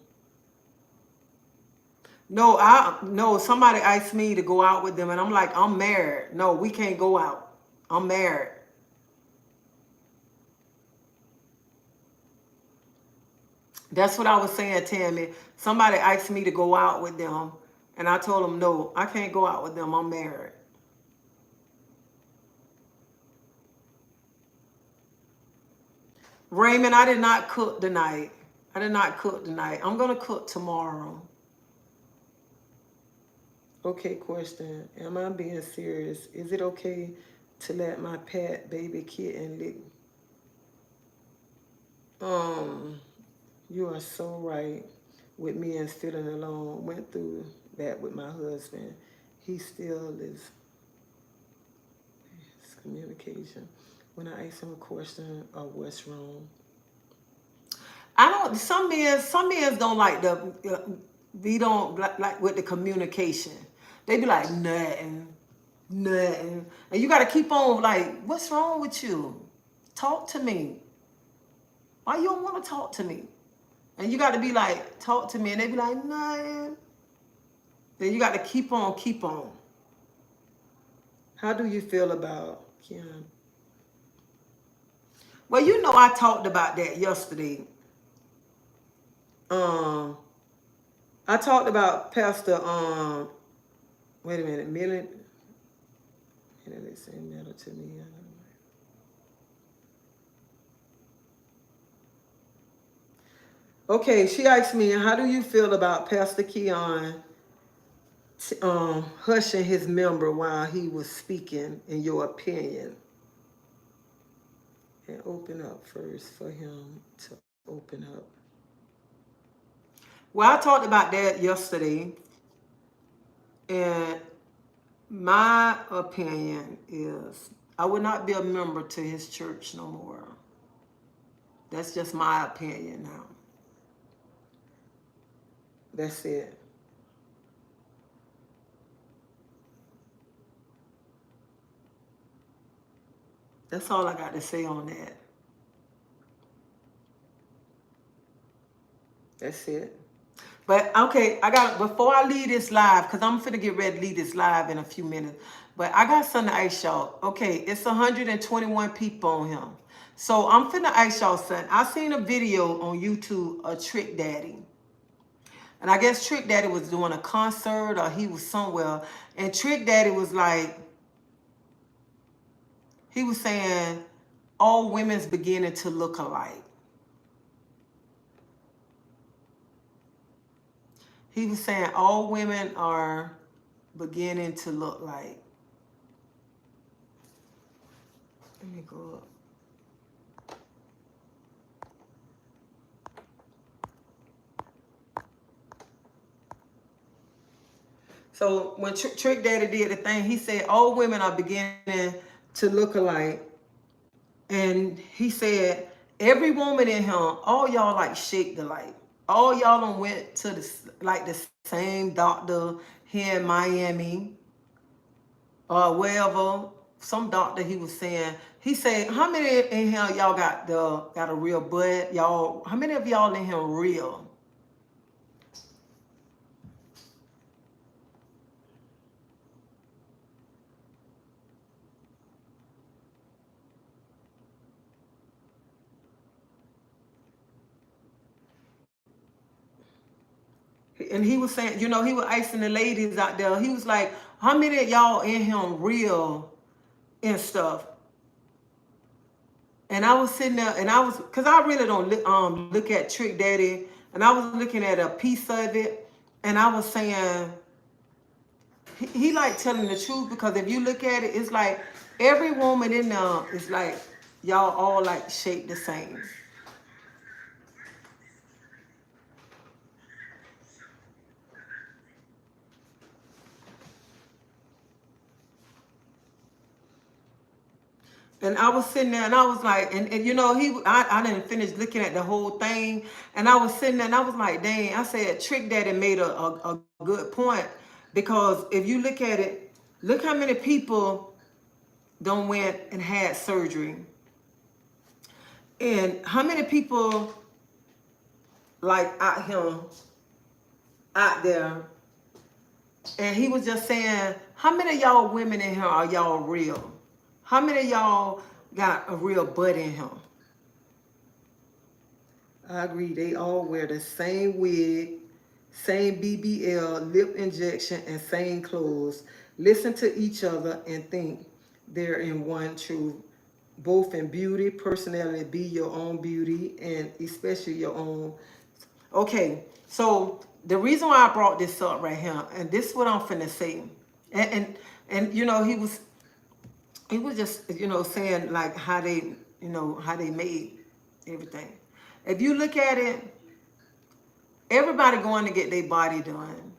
No, somebody asked me to go out with them and I'm like, I'm married. No, we can't go out. I'm married. That's what I was saying, Tammy. Somebody asked me to go out with them and I told them, no, I can't go out with them. I'm married. Raymond, I did not cook tonight. I did not cook tonight. I'm going to cook tomorrow. Okay, question. Am I being serious? Is it okay to let my pet baby kitten lick? You are so right with me and feeling alone. Went through that with my husband. He still is communication. When I ask him a question of what's wrong. I don't, some men don't like we don't like with the communication. They be like, nothing. And you got to keep on like, what's wrong with you? Talk to me. Why you don't want to talk to me? And you got to be like, talk to me. And they be like, nothing. Then you got to keep on. How do you feel about Kim? Well, you know I talked about that yesterday. I talked about Pastor, wait a minute, Millie. They say matter to me. Okay, she asked me, how do you feel about Pastor Keon hushing his member while he was speaking, in your opinion? And open up first for him to open up. Well, I talked about that yesterday, and my opinion is I would not be a member to his church no more. That's just my opinion now. That's it. That's all I got to say on that. That's it. But okay, before I leave this live, because I'm finna get ready to leave this live in a few minutes. But I got something to ask y'all. Okay, it's 121 people on him. So I'm finna ask y'all something. I seen a video on YouTube of Trick Daddy. And I guess Trick Daddy was doing a concert or he was somewhere. And Trick Daddy was like, he was saying, all women's beginning to look alike. He was saying all women are beginning to look like. Let me go up. So when Trick Daddy did the thing, he said all women are beginning to look alike. And he said every woman in him, all y'all like shaped alike. All y'all done went to the same doctor here in Miami or wherever. Some doctor he was saying. He said, how many in here y'all got a real butt? Y'all, how many of y'all in here real? And he was saying, you know, he was asking the ladies out there. He was like, how many of y'all in him real and stuff? And I was sitting there, and I was, cause I really don't look at Trick Daddy, and I was looking at a piece of it, and I was saying, he like telling the truth, because if you look at it, it's like every woman in there is like y'all all like shaped the same. And I was sitting there and I was like, and you know, I didn't finish looking at the whole thing. And I was sitting there and I was like, dang, I said, Trick Daddy made a good point. Because if you look at it, look how many people don't went and had surgery. And how many people like out here, out there. And he was just saying, how many of y'all women in here are y'all real? How many of y'all got a real butt in him? I agree. They all wear the same wig, same BBL, lip injection, and same clothes. Listen to each other and think they're in one truth. Both in beauty, personality, be your own beauty, and especially your own. Okay, so the reason why I brought this up right here, and this is what I'm finna say, and and you know, he was just, you know, saying like how they, you know, how they made everything. If you look at it, everybody going to get their body done,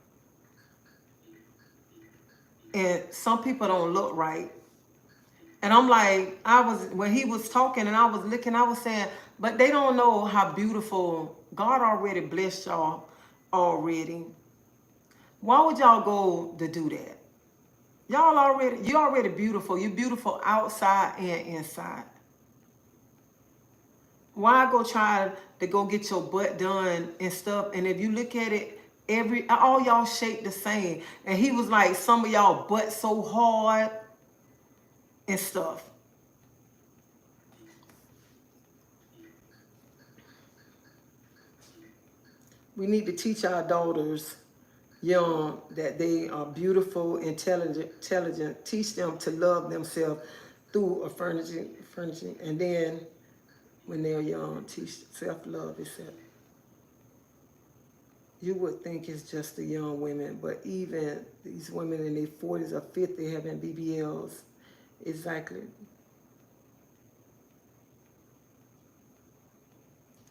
and some people don't look right. And I'm like, I was, when he was talking and I was looking, I was saying, but they don't know how beautiful God already blessed y'all already. Why would y'all go to do that? You already beautiful. You're beautiful outside and inside. Why go try to go get your butt done and stuff? And if you look at it, all y'all shaped the same. And he was like, some of y'all butt so hard and stuff. We need to teach our daughters young that they are beautiful, intelligent. Teach them to love themselves through a furnishing, and then when they're young, teach self-love itself. You would think it's just the young women, but even these women in their 40s or 50s having BBLs, exactly.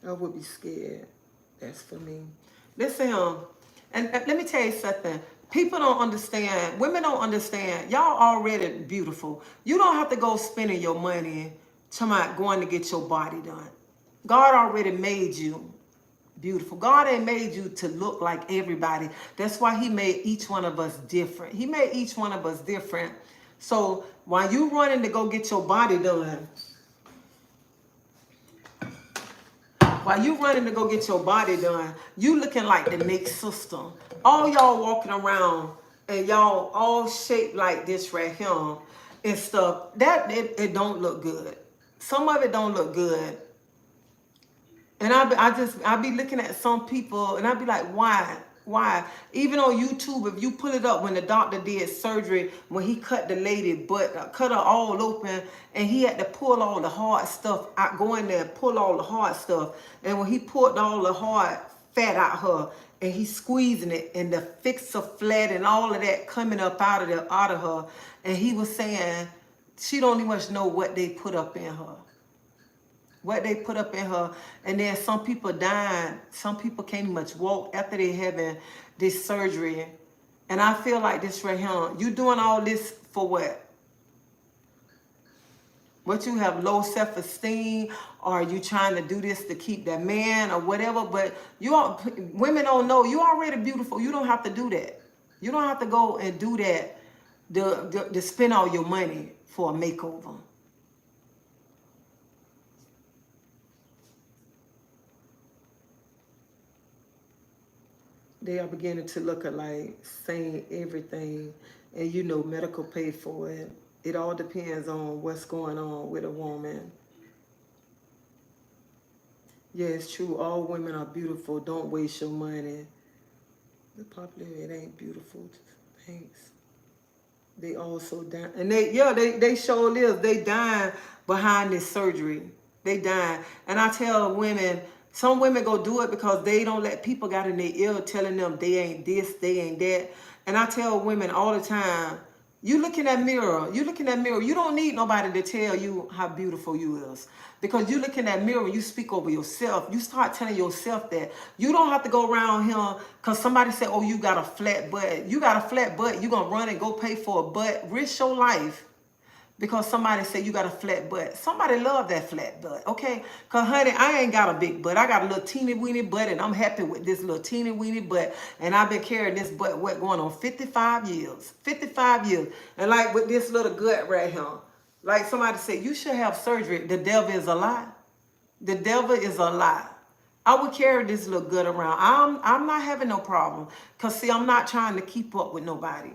I would be scared. That's for me. Listen, and let me tell you something. People don't understand. Women don't understand. Y'all already beautiful. You don't have to go spending your money going to get your body done. God already made you beautiful. God ain't made you to look like everybody. That's why he made each one of us different. He made each one of us different. So while you running to go get your body done, you looking like the next sister. All y'all walking around and y'all all shaped like this right here and stuff. That it don't look good. Some of it don't look good. And I be looking at some people and I be like, why? Why? Even on YouTube, if you pull it up when the doctor did surgery, when he cut the lady butt, cut her all open, and he had to pull all the hard stuff out, go in there and pull all the hard stuff. And when he pulled all the hard fat out her, and he's squeezing it, and the fixer flat and all of that coming up out of her, and he was saying she don't even much know what they put up in her. And then some people dying. Some people can't much walk after they having this surgery. And I feel like this right here, you doing all this for what? What, you have low self-esteem, or you trying to do this to keep that man or whatever? But women don't know you already beautiful. You don't have to do that. You don't have to go and do that to spend all your money for a makeover. They are beginning to look alike, saying everything, and you know medical pay for it. It all depends on what's going on with a woman. Yeah, it's true. All women are beautiful. Don't waste your money. The popular, it ain't beautiful. Thanks. They also die, and they sure is. They dying behind this surgery. They dying, and I tell women, some women go do it because they don't let people got in their ear telling them they ain't this, they ain't that. And I tell women all the time, you look in that mirror, you look in that mirror. You don't need nobody to tell you how beautiful you is. Because you look in that mirror, you speak over yourself. You start telling yourself that. You don't have to go around here because somebody said, oh, you got a flat butt. You got a flat butt. You're going to run and go pay for a butt. Risk your life because somebody said you got a flat butt. Somebody love that flat butt, okay? Because, honey, I ain't got a big butt. I got a little teeny weeny butt, and I'm happy with this little teeny weeny butt. And I've been carrying this butt, what, going on 55 years. 55 years. And like with this little gut right here, like somebody said, you should have surgery. The devil is a lie. The devil is a lie. I would carry this little gut around. I'm not having no problem. Because, see, I'm not trying to keep up with nobody.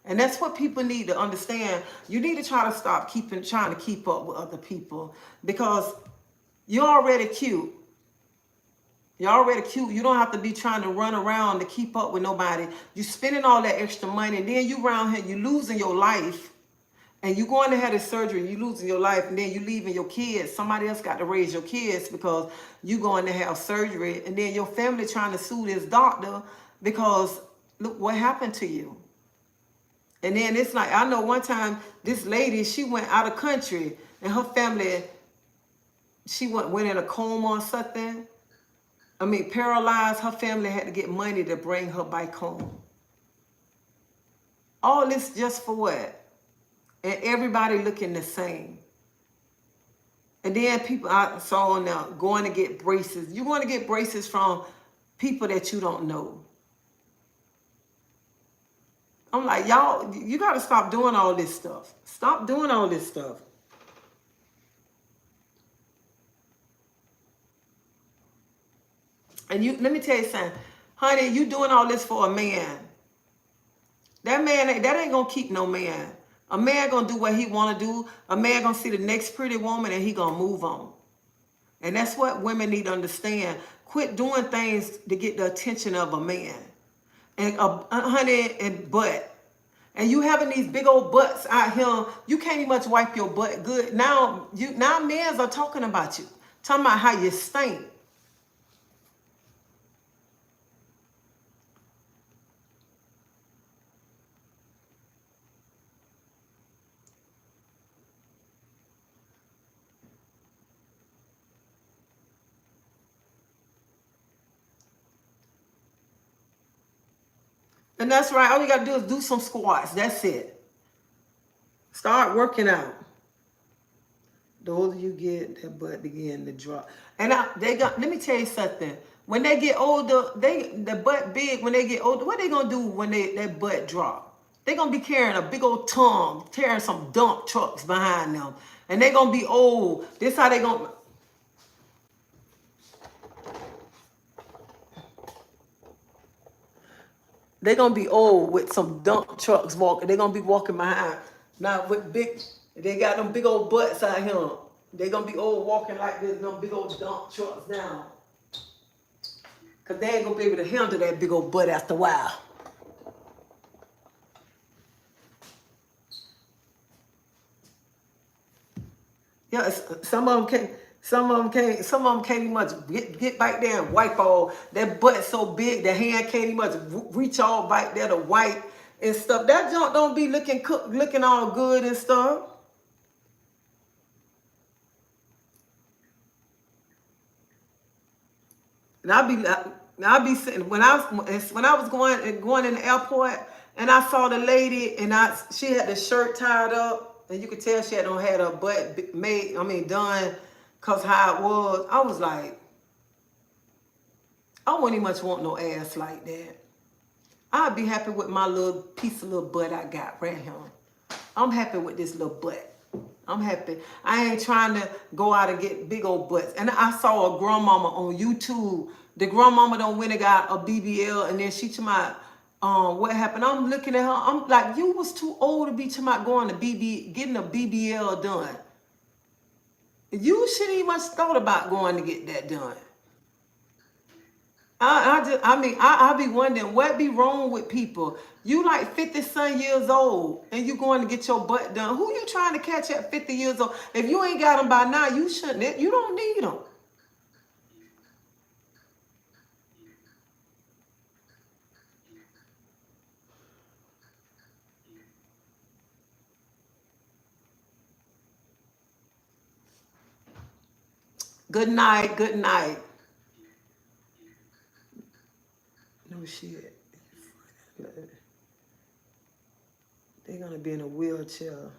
And that's what people need to understand. You need to try to stop trying to keep up with other people. Because you're already cute. You're already cute. You don't have to be trying to run around to keep up with nobody. You're spending all that extra money. And then you around here, you losing your life. And you going to have this surgery, you losing your life, and then you leaving your kids. Somebody else got to raise your kids because you going to have surgery. And then your family trying to sue this doctor because look what happened to you. And then it's like, I know one time this lady, she went out of country and her family, she went in a coma or something. I mean, paralyzed. Her family had to get money to bring her back home. All this just for what? And everybody looking the same. And then people I saw now going to get braces. You want to get braces from people that you don't know. I'm like, y'all, you got to stop doing all this stuff. Stop doing all this stuff. And let me tell you something. Honey, you doing all this for a man. That ain't going to keep no man. A man gonna do what he wanna do. A man gonna see the next pretty woman and he gonna move on. And that's what women need to understand. Quit doing things to get the attention of a man. And honey, and butt. And you having these big old butts out here, you can't even much wipe your butt good. Now men are talking about you. Talking about how you stink. And that's right. All you got to do is do some squats. That's it. Start working out. The older you get, their butt begin to drop. And let me tell you something. When they get older, the butt big. When they get older, what they gonna do when their butt drop? They gonna be carrying a big old tongue, carrying some dump trucks behind them, and they gonna be old. This how they gonna. They're gonna be old with some dump trucks walking. They're gonna be walking behind. Now with they got them big old butts out here. They're gonna be old walking like this, them big old dump trucks down. Cause they ain't gonna be able to handle that big old butt after a while. Yeah, some of them can't. Some of them can't even much get back there and wipe all. That butt so big, the hand can't even much reach all back there to wipe and stuff. That junk don't be looking all good and stuff. And I'll be sitting when I was going in the airport and I saw the lady and she had the shirt tied up and you could tell she had her butt done. Cause how it was, I was like, I wouldn't even much want no ass like that. I'd be happy with my little piece of little butt I got right here. I'm happy with this little butt. I'm happy. I ain't trying to go out and get big old butts. And I saw a grandmama on YouTube. The grandmama done went and got a BBL and then she to my what happened? I'm looking at her. I'm like, you was too old to be to my going to getting a BBL done. You shouldn't even much thought about going to get that done. I be wondering what be wrong with people. You like 50 some years old and you going to get your butt done. Who you trying to catch at 50 years old? If you ain't got them by now, you shouldn't. You don't need them. Good night. Good night. No shit. They're gonna be in a wheelchair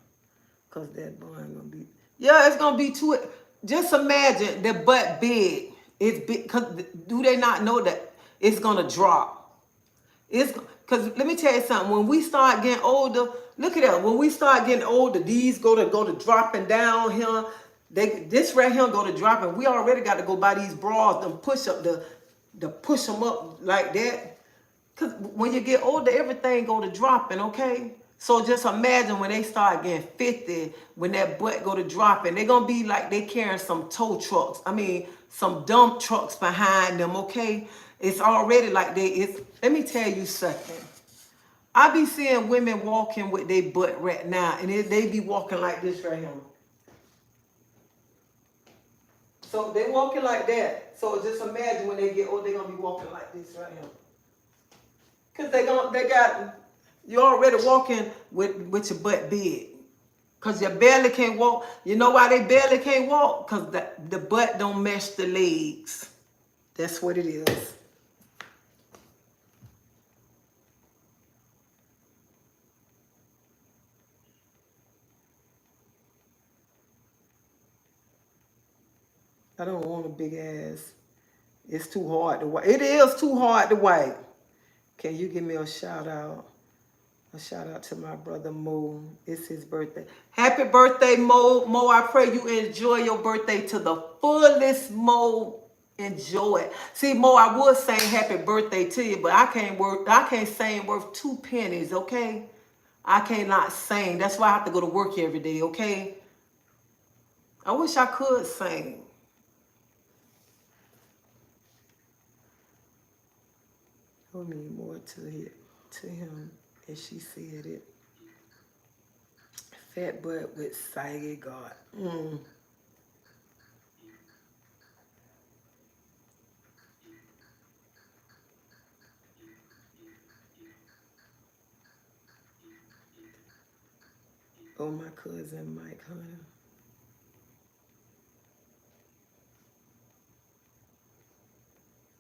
because that boy ain't gonna be. Yeah, it's gonna be too. Just imagine the butt big. It's big. Cause do they not know that it's gonna drop? It's because let me tell you something. When we start getting older, look at that. When we start getting older, these go to dropping down here. This right here go to dropping. We already got to go buy these bras, them push up the push them up like that. Cause when you get older, everything go to dropping, okay? So just imagine when they start getting 50, when that butt go to dropping, they gonna be like they carrying some tow trucks. I mean, some dump trucks behind them, okay? It's already like let me tell you something. I be seeing women walking with their butt right now, and they be walking like this right here. So they walking like that. So just imagine when they get old, they gonna be walking like this right here. Cause you already walking with your butt big. Cause you barely can't walk. You know why they barely can't walk? Cause the butt don't mesh the legs. That's what it is. I don't want a big ass. It's too hard to wipe. It is too hard to wipe. Can you give me a shout out? A shout out to my brother Mo. It's his birthday. Happy birthday, Mo. Mo, I pray you enjoy your birthday to the fullest, Mo. Enjoy it. See, Mo, I would sing happy birthday to you, but I can't sing worth 2 pennies, okay? I cannot sing. That's why I have to go to work every day, okay? I wish I could sing. We need more to him, and she said it. Fat butt with saggy God. Oh, my cousin Mike Hunter.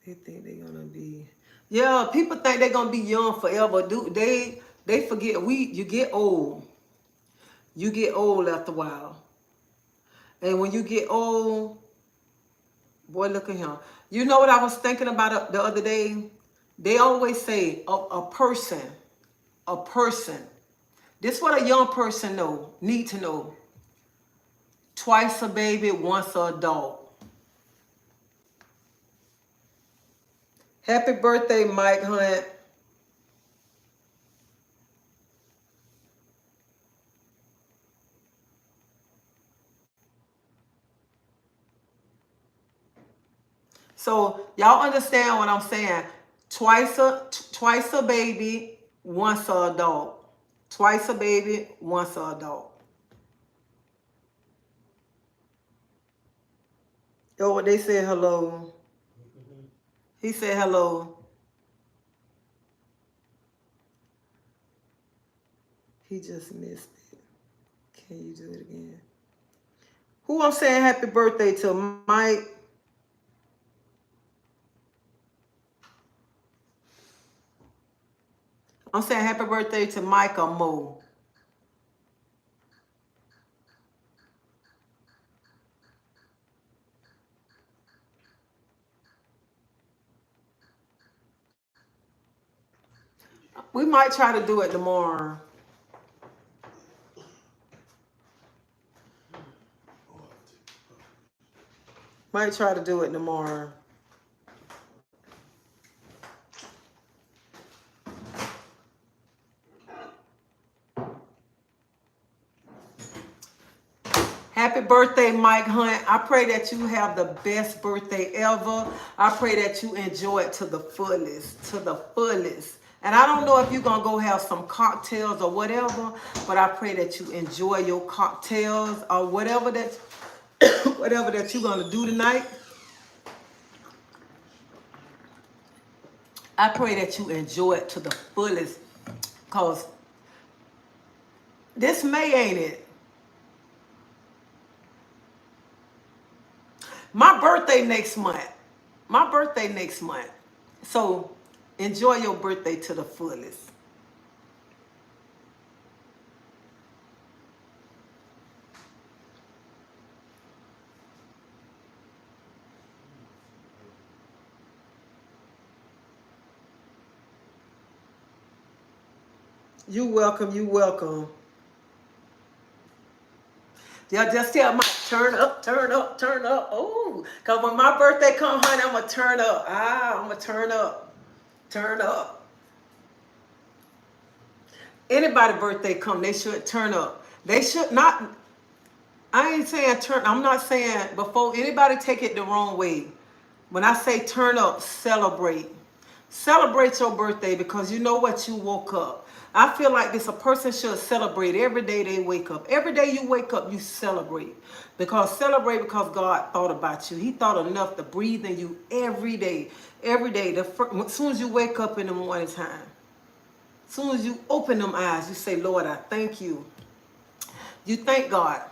They think they're gonna be. Yeah, people think they're gonna be young forever. They forget you get old. You get old after a while. And when you get old, boy, look at him. You know what I was thinking about the other day? They always say a person. This what a young person need to know. Twice a baby, once an adult. Happy birthday, Mike Hunt. So y'all understand what I'm saying? Twice a baby, once an adult. Twice a baby, once an adult. Oh, they said hello. He said hello. He just missed it. Can you do it again? Who I'm saying happy birthday to? Mike. I'm saying happy birthday to Mike or Mo. We might try to do it tomorrow. Might try to do it tomorrow. Happy birthday, Mike Hunt. I pray that you have the best birthday ever. I pray that you enjoy it to the fullest, to the fullest. And I don't know if you're going to go have some cocktails or whatever, but I pray that you enjoy your cocktails or whatever that whatever that you're going to do tonight. I pray that you enjoy it to the fullest, because this May, ain't it? My birthday next month. My birthday next month. So enjoy your birthday to the fullest. You welcome, you welcome. Yeah, just tell Mike, turn up, turn up, turn up. Oh, because when my birthday come, honey, I'm going to turn up. I'm going to turn up. Turn up. Anybody birthday come, they should turn up. They should not, I ain't saying turn, I'm not saying before anybody take it the wrong way. When I say turn up, celebrate. Celebrate your birthday, because you know what, you woke up. I feel like this, a person should celebrate every day they wake up. Every day you wake up, you celebrate. Celebrate because God thought about you. He thought enough to breathe in you every day. Every day. As soon as you wake up in the morning time, as soon as you open them eyes, you say, Lord, I thank you. You thank God,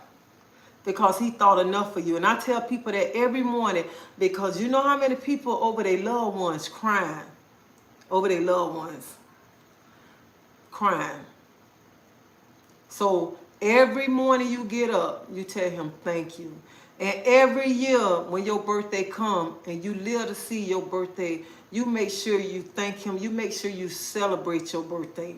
because he thought enough for you. And I tell people that every morning, because you know how many people over their loved ones crying, over their loved ones crying. So every morning you get up, you tell him thank you. And every year when your birthday come and you live to see your birthday, you make sure you thank him. You make sure you celebrate your birthday,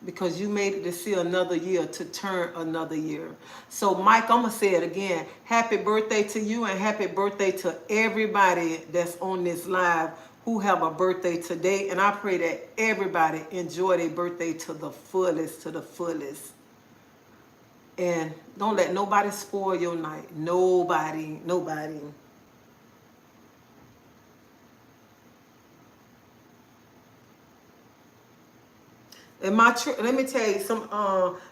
because you made it to see another year, to turn another year. So Mike, I'm going to say it again. Happy birthday to you, and happy birthday to everybody that's on this live who have a birthday today. And I pray that everybody enjoy their birthday to the fullest, to the fullest. And don't let nobody spoil your night. Nobody, nobody. And my trip, let me tell you some,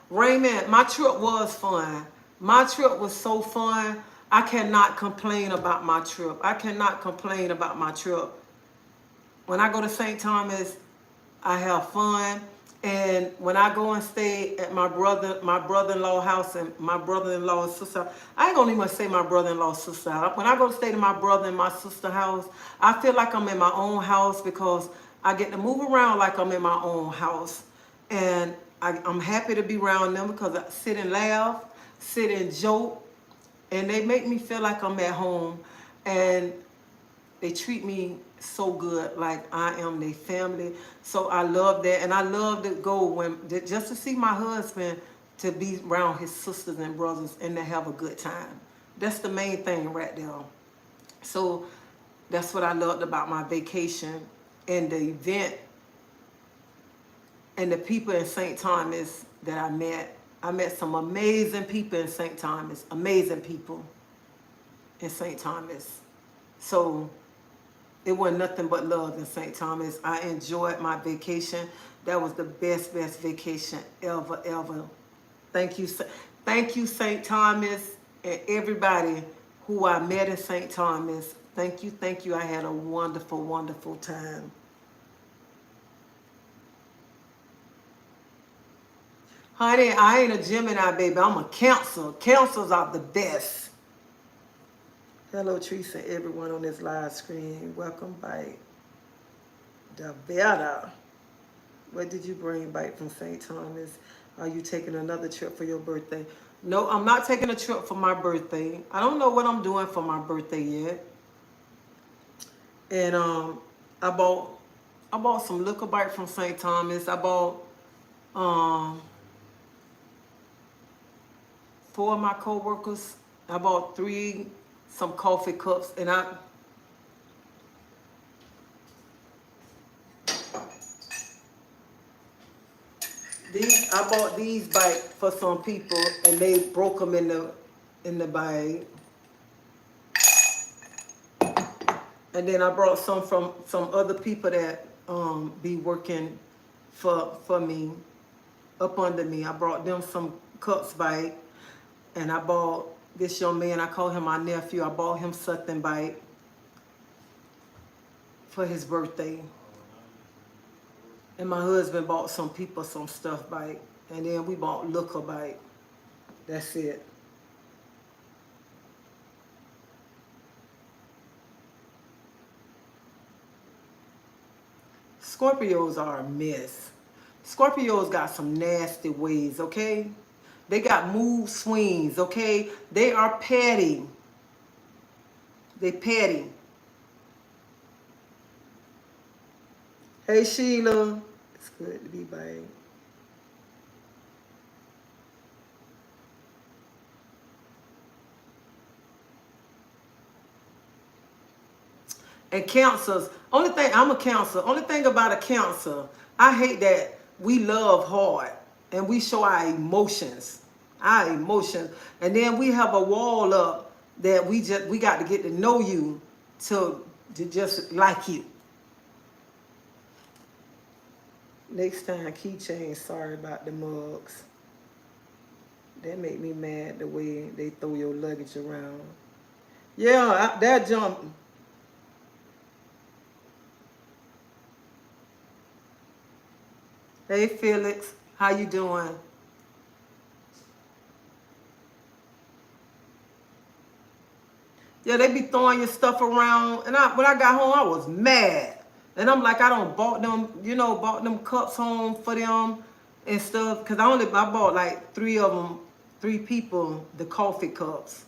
Raymond, my trip was fun. My trip was so fun. I cannot complain about my trip. I cannot complain about my trip. When I go to St. Thomas, I have fun. And when I go and stay at my brother-in-law house and my brother-in-law's sister, I ain't gonna even say my brother-in-law's sister house. When I go to stay to my brother and my sister house, I feel like I'm in my own house, because I get to move around like I'm in my own house. And I'm happy to be around them, because I sit and laugh, sit and joke, and they make me feel like I'm at home. And they treat me so good, like I am their family. So I love that. And I love to go just to see my husband, to be around his sisters and brothers and to have a good time. That's the main thing right there. So that's what I loved about my vacation and the event and the people in St. Thomas that I met. I met some amazing people in St. Thomas, amazing people in St. Thomas. So it wasn't nothing but love in St. Thomas. I enjoyed my vacation. That was the best vacation ever, ever. Thank you, St. Thomas, and everybody who I met in St. Thomas. Thank you, thank you. I had a wonderful, wonderful time. Honey, I ain't a Gemini, baby. I'm a Cancer. Cancers are the best. Hello, Teresa, everyone on this live screen. Welcome back. Davida. What did you bring back from St. Thomas? Are you taking another trip for your birthday? No, I'm not taking a trip for my birthday. I don't know what I'm doing for my birthday yet. And I bought some liquor back from St. Thomas. I bought 4 of my co-workers. I bought 3 some coffee cups, and These I bought these bikes for some people, and they broke them in the bag. And then I brought some from some other people that be working for me, up under me. I brought them some cups bike, and I bought this young man. I call him my nephew. I bought him something bike for his birthday. And my husband bought some people some stuff bike. And then we bought liquor bike. That's it. Scorpios are a mess. Scorpios got some nasty ways, okay? They got mood swings, okay? They are petty. They petty. Hey Sheila. It's good to be back. And cancers, only thing, I'm a cancer. Only thing about a cancer, I hate that we love hard and we show our emotions. Our emotions. And then we have a wall up that we got to get to know you to just like you. Next time, keychain, sorry about the mugs. That make me mad the way they throw your luggage around. Yeah, that jump. Hey Felix, how you doing? Yeah, they be throwing your stuff around, and when I got home, I was mad, and I'm like, I don't bought them, bought them cups home for them and stuff, cause I bought like three of them, three people the coffee cups,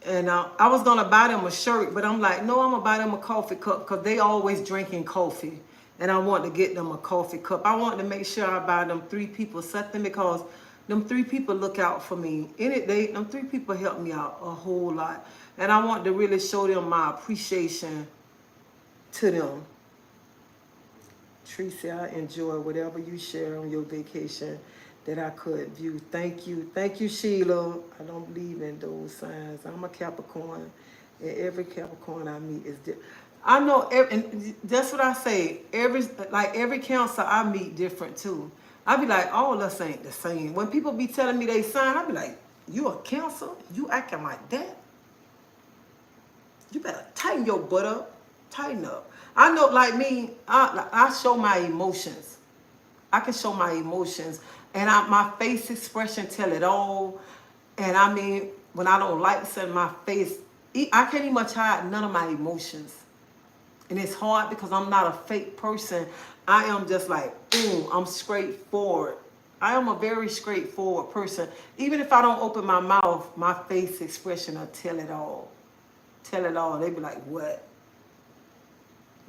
and I was gonna buy them a shirt, but I'm like, no, I'm gonna buy them a coffee cup, cause they always drinking coffee. And I want to get them a coffee cup. I want to make sure I buy them three people something because them three people look out for me. Them three people help me out a whole lot. And I want to really show them my appreciation to them. Tracy, I enjoy whatever you share on your vacation that I could view. Thank you. Thank you, Sheila. I don't believe in those signs. I'm a Capricorn, and every Capricorn I meet is different. I know, and that's what I say. Every Cancer I meet different too. I be like, all of us ain't the same. When people be telling me they sign, I be like, you a Cancer? You acting like that? You better tighten your butt up. Tighten up. I know, like me, I show my emotions. I can show my emotions, and my face expression tell it all. And I mean, when I don't like something, my face, I can't even much hide none of my emotions. And it's hard because I'm not a fake person. I am just like, boom, I'm straightforward. I am a very straightforward person. Even if I don't open my mouth, my face expression will tell it all. Tell it all. They be like, what?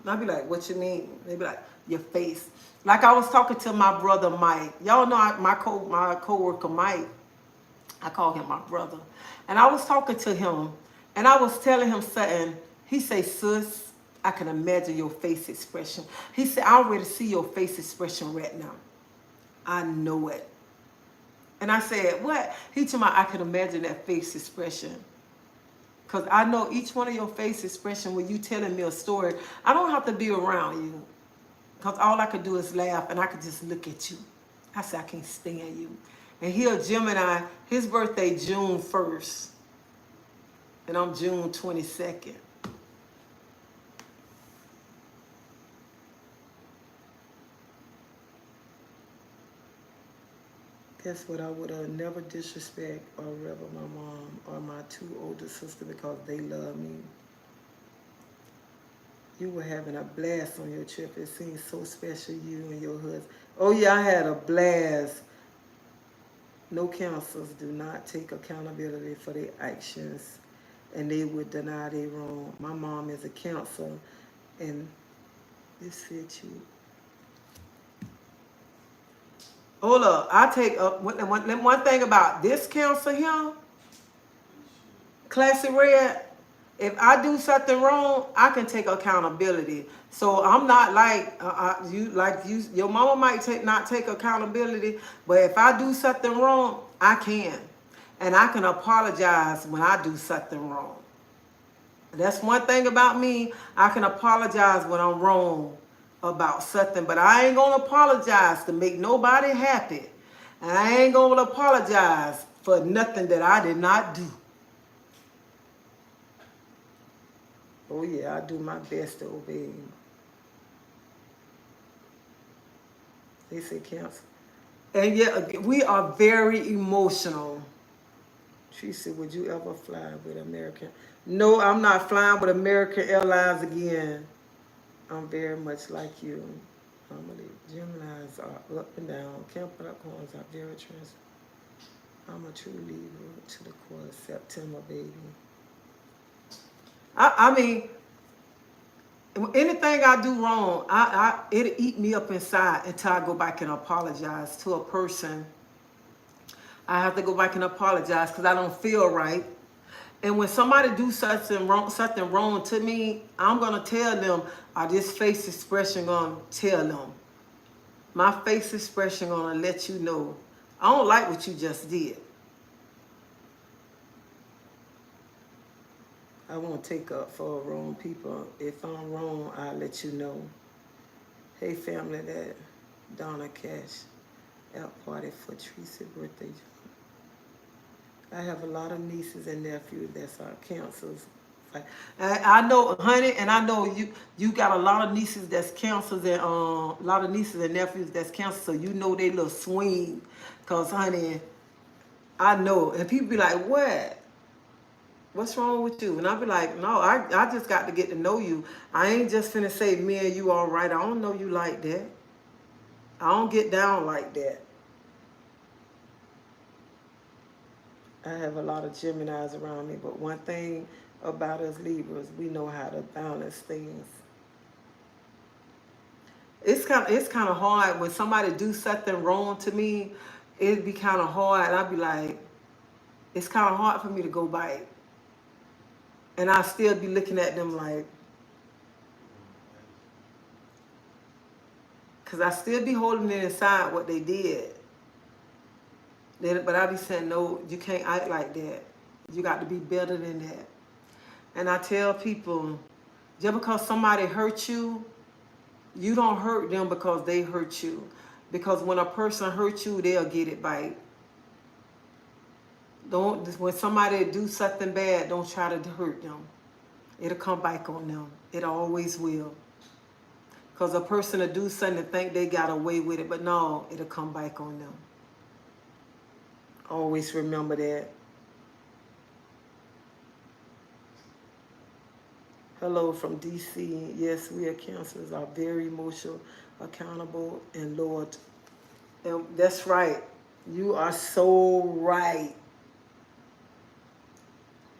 And I be like, what you mean? They be like, your face. Like I was talking to my brother Mike. Y'all know my co-worker Mike. I call him my brother. And I was talking to him, and I was telling him something. He say, sis, I can imagine your face expression. He said, I already see your face expression right now. I know it. And I said, what? He told me, I can imagine that face expression. Because I know each one of your face expression when you telling me a story, I don't have to be around you. Because all I could do is laugh, and I could just look at you. I said, I can't stand you. And he a Gemini. His birthday June 1st. And I'm June 22nd. Guess what? I would have never disrespect or revel my mom or my two older sisters because they love me. You were having a blast on your trip. It seems so special, you and your husband. Oh yeah, I had a blast. No Cancers do not take accountability for their actions, and they would deny their wrong. My mom is a Cancer, and this fits you. Hold up, I take up one thing about this Cancer here, Classy Red. If I do something wrong, I can take accountability. So I'm not like your mama might not take accountability, but if I do something wrong, I can, and I can apologize when I do something wrong. That's one thing about me. I can apologize when I'm wrong about something, but I ain't gonna apologize to make nobody happy, and I ain't gonna apologize for nothing that I did not do. Oh yeah, I do my best to obey him. They say cancer. And yeah, we are very emotional. She said, would you ever fly with American? No, I'm not flying with American Airlines again. I'm very much like you. Normally, Geminis are up and down. Capricorns are very trans. I'm a true Libra to the core of September, baby. I mean, anything I do wrong, it'll eat me up inside until I go back and apologize to a person. I have to go back and apologize because I don't feel right. And when somebody do something wrong to me, I'm gonna tell them. This face expression gonna tell them. My face expression gonna let you know. I don't like what you just did. I won't take up for wrong people. If I'm wrong, I'll let you know. Hey family, that Donna Cash out party for Teresa's birthday. I have a lot of nieces and nephews that's cancers. I know, honey, and I know you got a lot of nieces that's cancers and a lot of nieces and nephews that's cancer, so you know they little swing. Cause honey, I know, and people be like, what? What's wrong with you? And I be like, no, I just got to get to know you. I ain't just finna say me and you all right. I don't know you like that. I don't get down like that. I have a lot of Geminis around me, but one thing about us Libras, we know how to balance things. It's kind of hard when somebody do something wrong to me. It'd be kind of hard. I'd be like, it's kind of hard for me to go back, and I still be looking at them like, cause I still be holding it inside what they did. But I be saying, no, you can't act like that. You got to be better than that. And I tell people, just because somebody hurt you, you don't hurt them because they hurt you. Because when a person hurts you, they'll get it back. When somebody do something bad, don't try to hurt them. It'll come back on them. It always will. Because a person will do something and think they got away with it, but no, it'll come back on them. Always remember that. Hello from DC. Yes, we are cancers are very emotional, accountable, and loyal. And that's right. You are so right.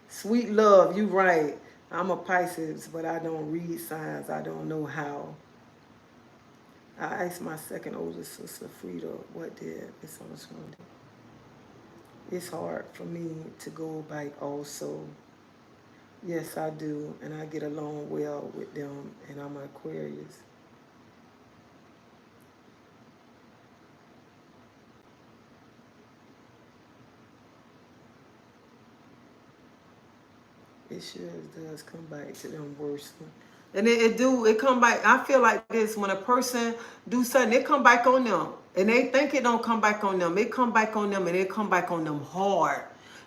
Sweet love, you right. I'm a Pisces, but I don't read signs. I don't know how. I asked my second oldest sister, Frida, what did Miss Armstrong do? It's hard for me to go back also. Yes, I do, and I get along well with them, and I'm an Aquarius. It sure does come back to them worse. And it come back. I feel like this, when a person do something, it come back on them. And they think it don't come back on them. It come back on them, and it come back on them hard.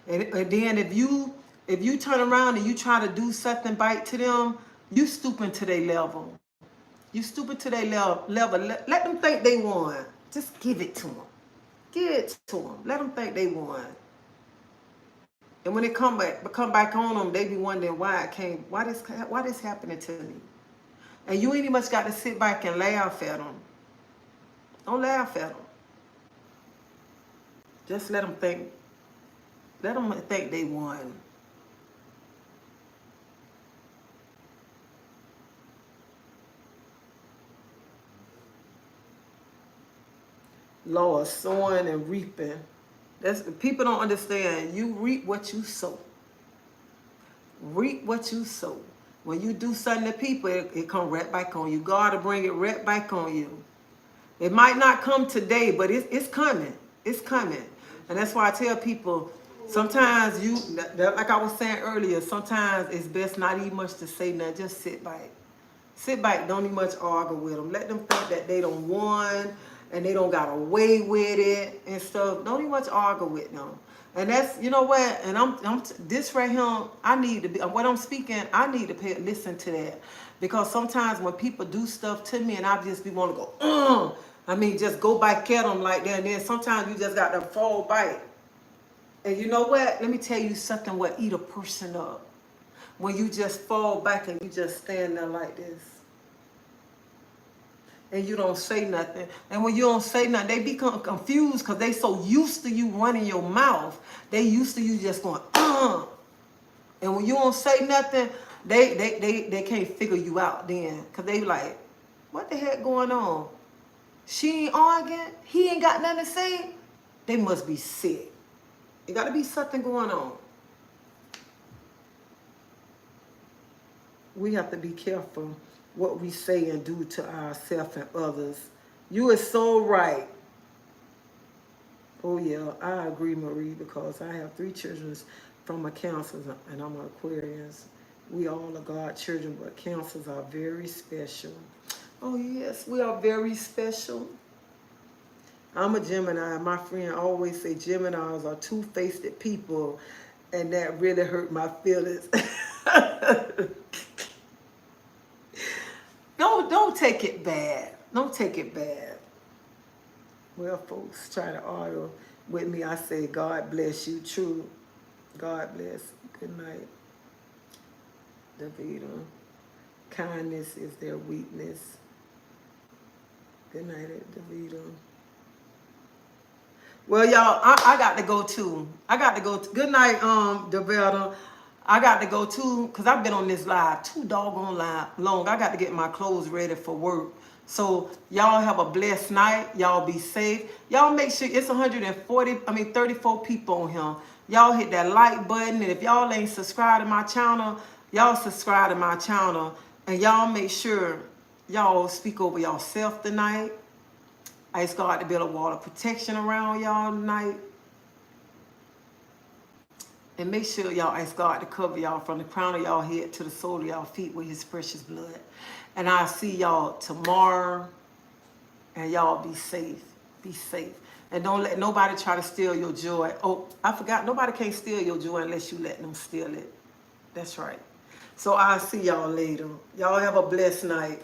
And then if you turn around and you try to do something back to them, you stooping to their level. You stooping to their level. Let them think they won. Just give it to them. Give it to them. Let them think they won. And when it come back on them, they be wondering why this happening to me. And you ain't much got to sit back and laugh at them. Don't laugh at them. Just let them think they won. Lord, sowing and reaping. People don't understand. You reap what you sow. Reap what you sow. When you do something to people, it come right back on you. God will bring it right back on you. It might not come today, but it's coming. It's coming. And that's why I tell people, sometimes like I was saying earlier, sometimes it's best not even much to say nothing. Just sit back. Sit back. Don't even much argue with them. Let them think that they don't won and they don't got away with it and stuff. Don't even much argue with them. And that's, you know what, and this right here, I need to be, what I'm speaking, I need to listen to that. Because sometimes when people do stuff to me and I just be want to go, I mean, just go back at them like that. And then sometimes you just got to fall back. And you know what, let me tell you something what eat a person up. When you just fall back and you just stand there like this. And you don't say nothing. And when you don't say nothing, they become confused because they so used to you running your mouth. They used to you just going, And when you don't say nothing, they can't figure you out then. Because they like, what the heck going on? She ain't arguing? He ain't got nothing to say? They must be sick. It got to be something going on. We have to be careful what we say and do to ourselves and others. You are so right. Oh yeah, I agree, Marie, because I have 3 children from a Cancers and I'm an Aquarius. We all are God children, but Cancers are very special. Oh yes, we are very special. I'm a Gemini. My friend always say Geminis are two-faced people, and that really hurt my feelings. Don't take it bad. Don't take it bad. Well, folks try to argue with me. I say, God bless you. True. God bless. Good night. Davida. Kindness is their weakness. Good night, Davida. Well, y'all, I got to go too. I got to go. Good night, Davida. I got to go too, because I've been on this live too doggone long. I got to get my clothes ready for work. So y'all have a blessed night. Y'all be safe. Y'all make sure it's 34 people on here. Y'all hit that like button. And if y'all ain't subscribed to my channel, y'all subscribe to my channel. And y'all make sure y'all speak over yourself tonight. I ask God to build a wall of protection around y'all tonight. And make sure y'all ask God to cover y'all from the crown of y'all head to the sole of y'all feet with his precious blood. And I'll see y'all tomorrow. And y'all be safe. Be safe. And don't let nobody try to steal your joy. Oh, I forgot. Nobody can steal your joy unless you let them steal it. That's right. So I'll see y'all later. Y'all have a blessed night.